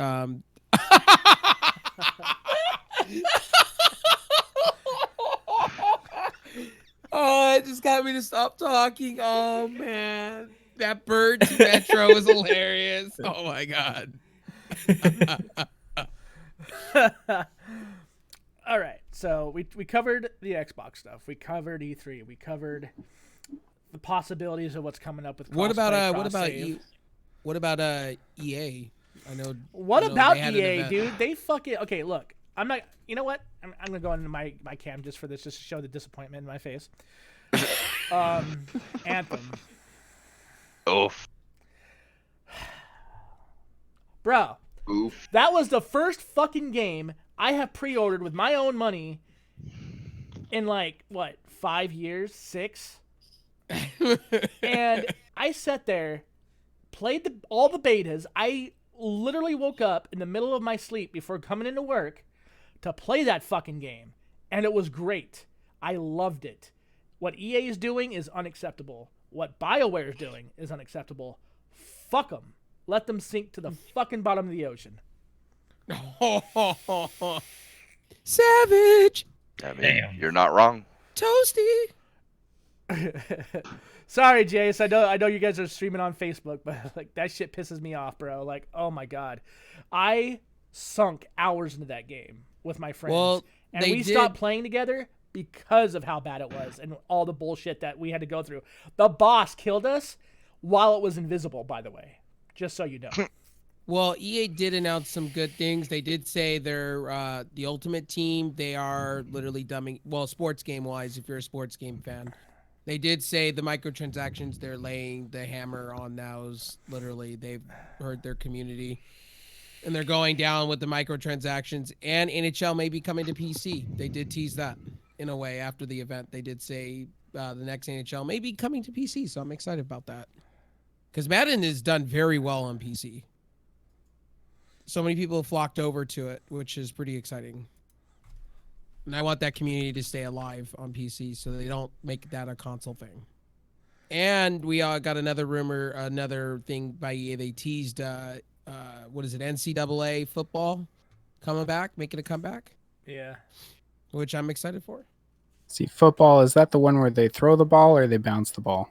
Oh, it just got me to stop talking. Oh man, that bird metro was hilarious. Oh my god. All right, so we covered the Xbox stuff. We covered E3. We covered the possibilities of what's coming up with. What about crossplay, what about cross-save. you? What about EA? I know. What I know about they had an EA, event. dude? They fucking okay. Look, I'm not. You know what? I'm gonna go into my cam just for this, just to show the disappointment in my face. Anthem, Oof. bro. Oof. That was the first fucking game I have pre-ordered with my own money in like what 5 years, 6, and I sat there, played all the betas. I literally woke up in the middle of my sleep before coming into work to play that fucking game, and it was great. I loved it. What EA is doing is unacceptable. What BioWare is doing is unacceptable. Fuck them. Let them sink to the fucking bottom of the ocean. Savage, I mean, you're not wrong. toasty. Sorry, Jace. I know you guys are streaming on Facebook, but like that shit pisses me off, bro. Like, oh my god, I sunk hours into that game with my friends, Well, and they we did- stopped playing together because of how bad it was and all the bullshit that we had to go through. The boss killed us while it was invisible, by the way, just so you know. Well, EA did announce some good things. They did say they're the Ultimate Team. They are literally dumbing. Well, sports game wise, if you're a sports game fan, they did say the microtransactions they're laying the hammer on now is literally they've heard their community, and they're going down with the microtransactions. And NHL may be coming to PC. They did tease that in a way after the event. They did say the next NHL may be coming to PC, so I'm excited about that because Madden is done very well on PC. So many people have flocked over to it, which is pretty exciting. And I want that community to stay alive on PC so they don't make that a console thing. And we got another rumor, another thing by EA. They teased, what is it, NCAA football coming back, making a comeback, Yeah. which I'm excited for. See, football, is that the one where they throw the ball or they bounce the ball?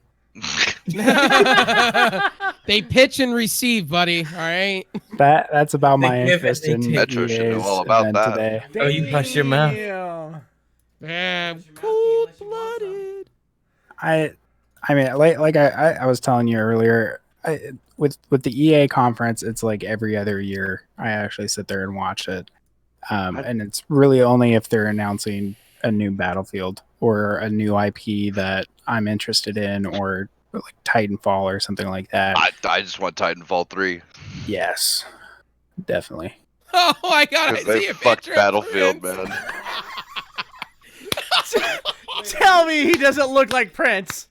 They pitch and receive, buddy. All right. That's about They my give interest and in they take. Metro should know EA's all about event that. today. Oh, you hush your mouth. Damn. Man, cold-blooded. I mean, like I was telling you earlier, with the EA conference, it's like every other year I actually sit there and watch it, and it's really only if they're announcing a new Battlefield or a new IP that I'm interested in, or like Titanfall or something like that. I just want Titanfall 3 Yes, definitely. Oh my god, I because they see a fucked picture of Battlefield, Prince. man. Tell me he doesn't look like Prince.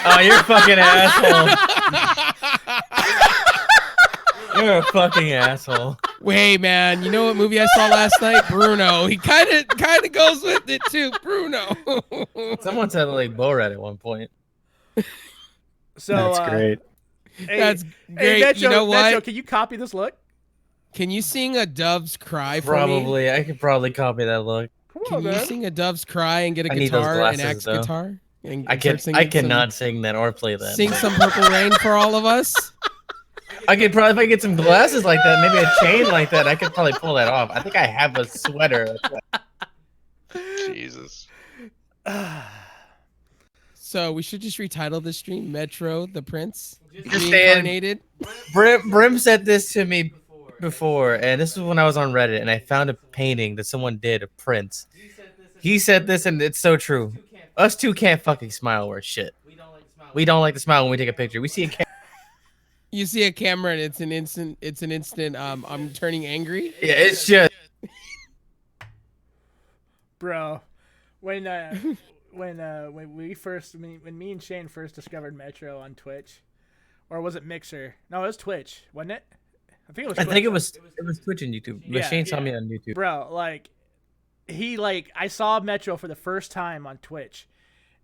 Oh, you're a fucking asshole. You're a fucking asshole. Wait, man, you know what movie I saw last night? Bruno. He kind of goes with it too. Bruno. Someone said like Borat at one point. So That's great. Hey, That's hey, great. Metro, You know what? Metro, can you copy this look? Can you sing a Dove's Cry for me? Probably. I could probably copy that look. Come Can on, you man. sing a Dove's Cry and get a I need those guitar and glasses, axe though. guitar? And I start can. singing I cannot sing that or play that. Sing some Purple Rain for all of us. I could probably, if I get some glasses like that, maybe a chain like that, I could probably pull that off. I think I have a sweater. Jesus. So we should just retitle the stream Metro the Prince Just saying. reincarnated. Brim said this to me before, and this was when I was on Reddit, and I found a painting that someone did of Prince. He said this, and it's so true. Us two can't fucking smile worth shit. We don't like to smile when we take a picture. We see a camera. You see a camera and it's an instant I'm turning angry. Yeah, it's just. Bro, when me and Shane first discovered Metro on Twitch, or was it Mixer? No, it was Twitch, wasn't it? I think it was. I Twitch. think it was Twitch and YouTube. But Yeah, Shane saw yeah. me on YouTube. Bro, I saw Metro for the first time on Twitch,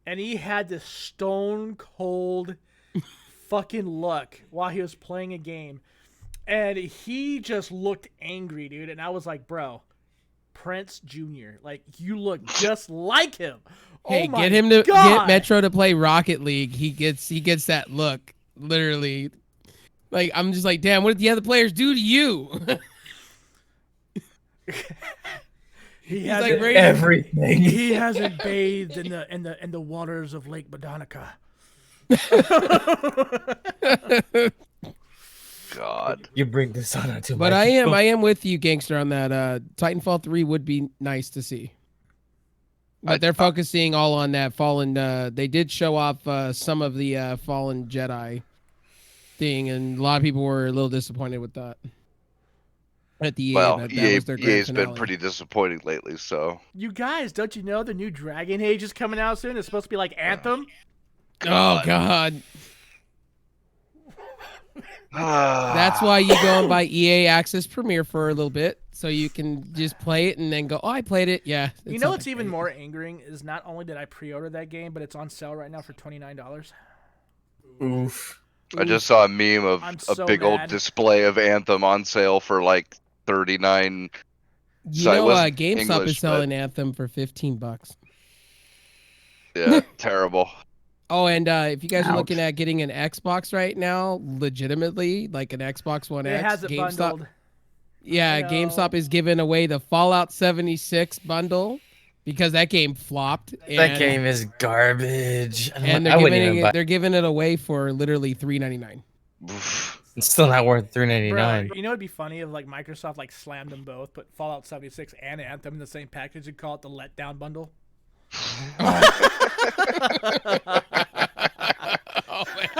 and he had this stone cold fucking look while he was playing a game, and he just looked angry, dude. And I was like, bro, Prince Jr., like, you look just like him. Hey, Oh my get him to God. get Metro to play Rocket League. He gets that look. Literally. Like, I'm just like, damn, what did the other players do to you? He like, hasn't, right- Everything. he hasn't bathed in the waters of Lake Madonica. God. You bring this on to But my I people. am with you, gangster, on that. Titanfall 3 would be nice to see. But they're focusing all on that Fallen. They did show off some of the Fallen Jedi thing, and a lot of people were a little disappointed with that. At the Well, that EA, was their grand EA's been finale. pretty disappointing lately, so. You guys, don't you know the new Dragon Age is coming out soon? It's supposed to be like Anthem. Oh God. That's That's why you go and buy EA Access Premier for a little bit, so you can just play it and then go, oh, I played it. Yeah. You know what's even more angering is not only did I pre-order that game, but it's on sale right now for $29. Oof. I just saw a meme of I'm a so big mad. old display of Anthem on sale for like 39. You So it know, wasn't GameStop English, is selling Anthem for $15. Yeah, terrible. Oh, and if you guys are Ouch. looking at getting an Xbox right now, legitimately, like an Xbox One It X, has it GameStop. bundled. Yeah, No. GameStop is giving away the Fallout 76 bundle because that game flopped. That and- game is garbage. and I wouldn't even buy. they're giving it away for literally $3.99. Oof. It's still not worth Bro, $3.99. you know it'd be funny if like Microsoft like slammed them both, put Fallout 76 and Anthem in the same package and call it the letdown bundle. Oh, man.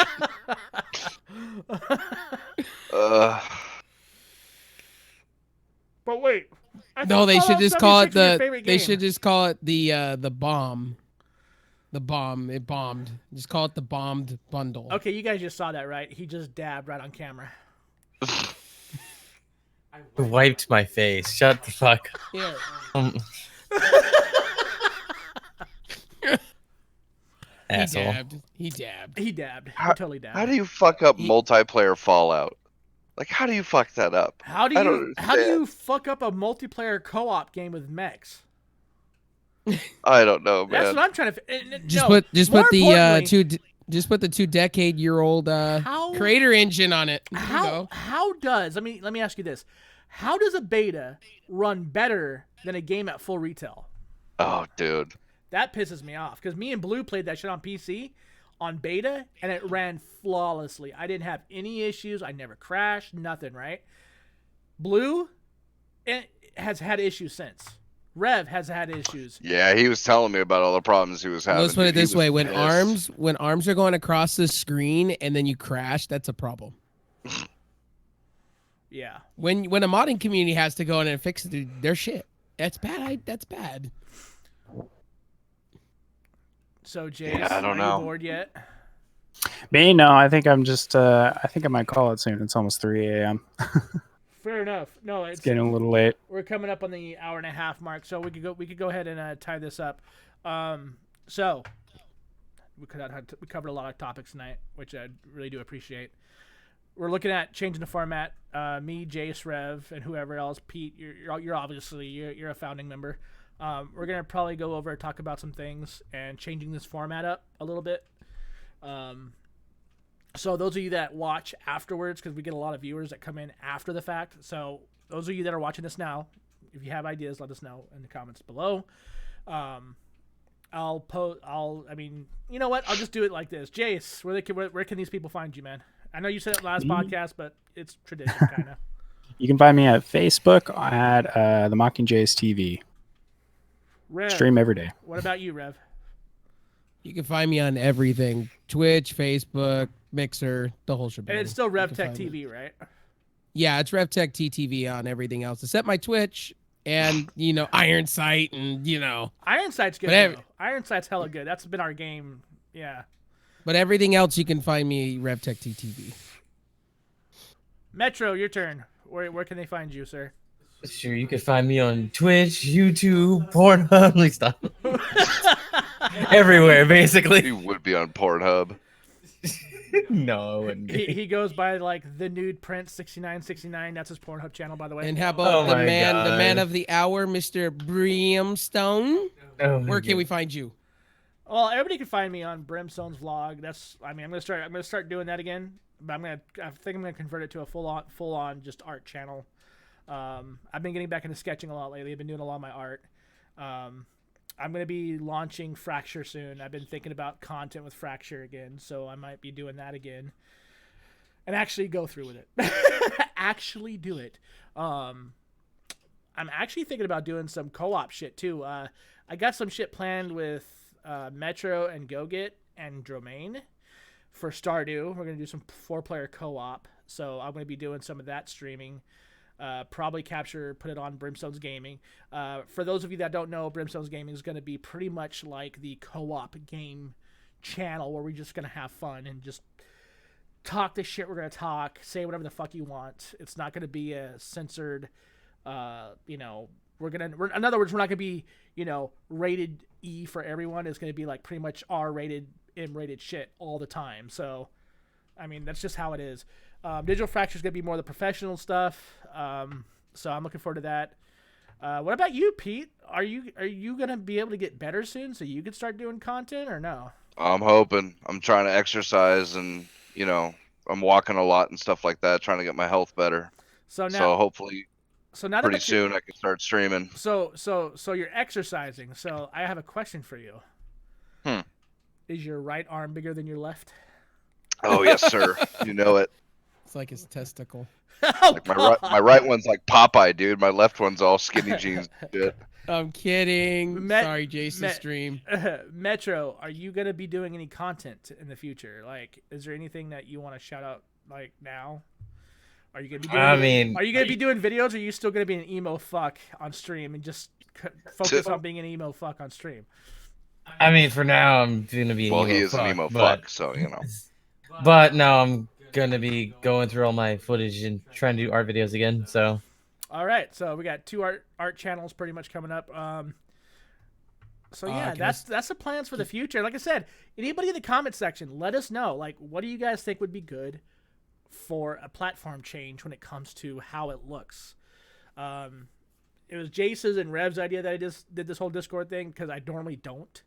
But wait, I No, thought they should Fallout just call it 76 was your the. favorite They game. should just call it the bomb. The bomb. It bombed. Just call it the bombed bundle. Okay, you guys just saw that, right? He just dabbed right on camera. I wiped my face. Shut the fuck Here. up. He Asshole. dabbed. He dabbed. He dabbed. He How- totally dabbed. How do you fuck up He- multiplayer Fallout? Like, how do you fuck that up? How do I don't you how do understand. you fuck up a multiplayer co-op game with mechs? I don't know, That's man. what I'm trying to. Just no, put more the importantly, just put the 2-decade-year-old How- creator engine on it. There you go. how does let me ask you this? How does a beta run better than a game at full retail? Oh, dude. That pisses me off because me and Blue played that shit on PC on beta and it ran flawlessly. I didn't have any issues. I never crashed, nothing, right? Blue it has had issues since, Rev has had issues. Yeah, he was telling me about all the problems he was having. Let's put it dude. He this was way: when pissed. arms are going across the screen and then you crash, that's a problem. Yeah. When a modding community has to go in and fix their shit, that's bad. That's bad. So, Jace, Yeah, I don't are know. you bored yet? Me, no. I think I'm just. I think I might call it soon. It's almost 3 a.m. Fair enough. No, It's getting a little late. we're coming up on the hour and a half mark, so we could go ahead and tie this up. So we covered a lot of topics tonight, which I really do appreciate. We're looking at changing the format. Me, Jace, Rev, and whoever else. Pete, you're obviously you're a founding member. We're gonna probably go over and talk about some things and changing this format up a little bit. So those of you that watch afterwards, because we get a lot of viewers that come in after the fact. So those of you that are watching this now, if you have ideas, let us know in the comments below. I mean, you know what? I'll just do it like this. Jace, where can these people find you, man? I know you said it last podcast, but it's tradition, kind of. You can find me at Facebook at the Mockingjays TV. Rev, Stream every day. what about you, Rev? You can find me on everything: Twitch, Facebook, Mixer, the whole shebang. And it's still You can RevTech find me. TV, right? Yeah, it's RevTech TTV on everything else except my Twitch and Iron Sight and Ironsight's good. But Though. Ironsight's hella good. That's been our game. Yeah. but everything else you can find me RevTech TTV. Metro, your turn. Where can they find you, sir? Sure, you can find me on Twitch, YouTube, Pornhub. Please stop. Everywhere, basically. He would be on Pornhub. No, I wouldn't be. He goes by like the nude Prince 6969. That's his Pornhub channel, by the way. And how about Oh the my man God. of the hour, Mr. Brimstone? Oh my Where can God. we find you? Well, everybody can find me on Brimstone's vlog. I'm gonna start doing that again. But I think I'm gonna convert it to a full on just art channel. I've been getting back into sketching a lot lately. I've been doing a lot of my art. I'm gonna be launching Fracture soon. I've been thinking about content with Fracture again, so I might be doing that again. And actually go through with it. Actually do it. I'm actually thinking about doing some co-op shit too. I got some shit planned with Metro and GoGet and Dromain for Stardew. We're gonna do some 4-player co-op, so I'm gonna be doing some of that streaming. Probably put it on Brimstone's Gaming. For those of you that don't know, Brimstone's Gaming is going to be pretty much like the co-op game channel where we're just going to have fun and just talk the shit we're going to talk, say whatever the fuck you want. It's not going to be a censored, in other words, we're not going to be, rated E for everyone. It's going to be like pretty much R-rated, M-rated shit all the time. So, I mean, that's just how it is. Digital Fracture is going to be more the professional stuff, so I'm looking forward to that. What about you, Pete? Are you going to be able to get better soon so you can start doing content or no? I'm hoping. I'm trying to exercise and, I'm walking a lot and stuff like that, trying to get my health better. So now, So hopefully now pretty that you're- soon I can start streaming. So you're exercising. So I have a question for you. Is your right arm bigger than your left? Oh, yes, sir. You know it. It's like his testicle. Oh, Like my right one's like Popeye, dude. My left one's all skinny jeans and shit. I'm kidding. Sorry, Jason stream. Metro, are you gonna be doing any content in the future? Like, is there anything that you want to shout out like now? Are you gonna be doing? Are you gonna be doing videos? Or are you still gonna be an emo fuck on stream and just focus on being an emo fuck on stream? I mean, for now, I'm gonna be. Well, an he emo is fuck, an emo but, fuck, so But no, I'm gonna be going through all my footage and trying to do art videos again. So. All right, so we got 2 art channels pretty much coming up. So yeah, that's the plans for the future. Like I said, anybody in the comment section, let us know. Like, what do you guys think would be good for a platform change when it comes to how it looks? It was Jace's and Rev's idea that I just did this whole Discord thing because I normally don't.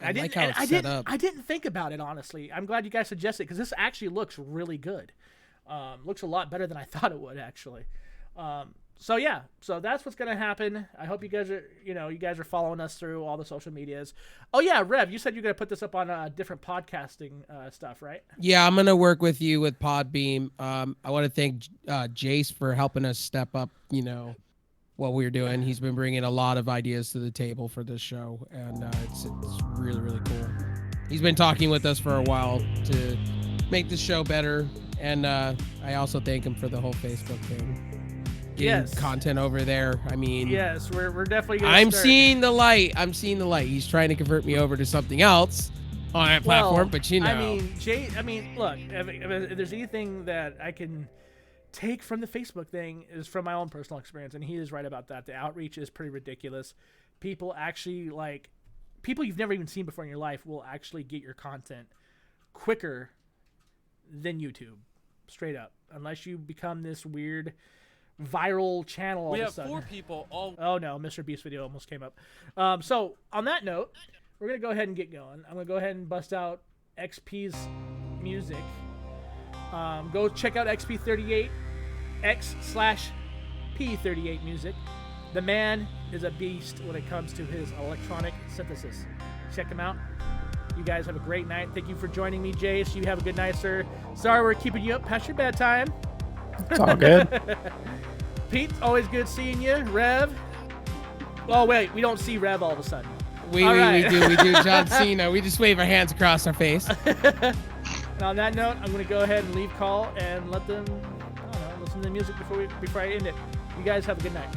I like how it's set up. I didn't think about it, honestly. I'm glad you guys suggested because this actually looks really good. Looks a lot better than I thought it would, actually. So yeah, so that's what's gonna happen. I hope you guys are following us through all the social medias. Oh yeah, Rev, you said you're gonna put this up on different podcasting stuff, right? Yeah, I'm gonna work with you with Podbeam. I want to thank Jace for helping us step up, what we're doing. He's been bringing a lot of ideas to the table for this show, and it's really, really cool. He's been talking with us for a while to make the show better, and I also thank him for the whole Facebook thing. Getting Yes. content over there. I mean, Yes, we're definitely gonna I'm start. seeing the light. I'm seeing the light. He's trying to convert me over to something else on that platform, Well, but you know. I mean, look, if there's anything that I can take from the Facebook thing is from my own personal experience, and he is right about that. The outreach is pretty ridiculous. People actually people you've never even seen before in your life will actually get your content quicker than YouTube, straight up. Unless you become this weird viral channel all We of a have sudden. 4 people all. Oh no, Mr. Beast video almost came up. So on that note, we're gonna go ahead and get going. I'm gonna go ahead and bust out XP's music. Go check out XP38 X/P38 music. The man is a beast when it comes to his electronic synthesis. Check him out. You guys have a great night. Thank you for joining me, Jace. You have a good night, sir. Sorry we're keeping you up past your bedtime. It's all good. Pete, always good seeing you. Rev. Oh wait, we don't see Rev all of a sudden. we all right. do John Cena. We just wave our hands across our face. And on that note, I'm gonna go ahead and leave call and let them, I don't know, listen to the music before I end it. You guys have a good night.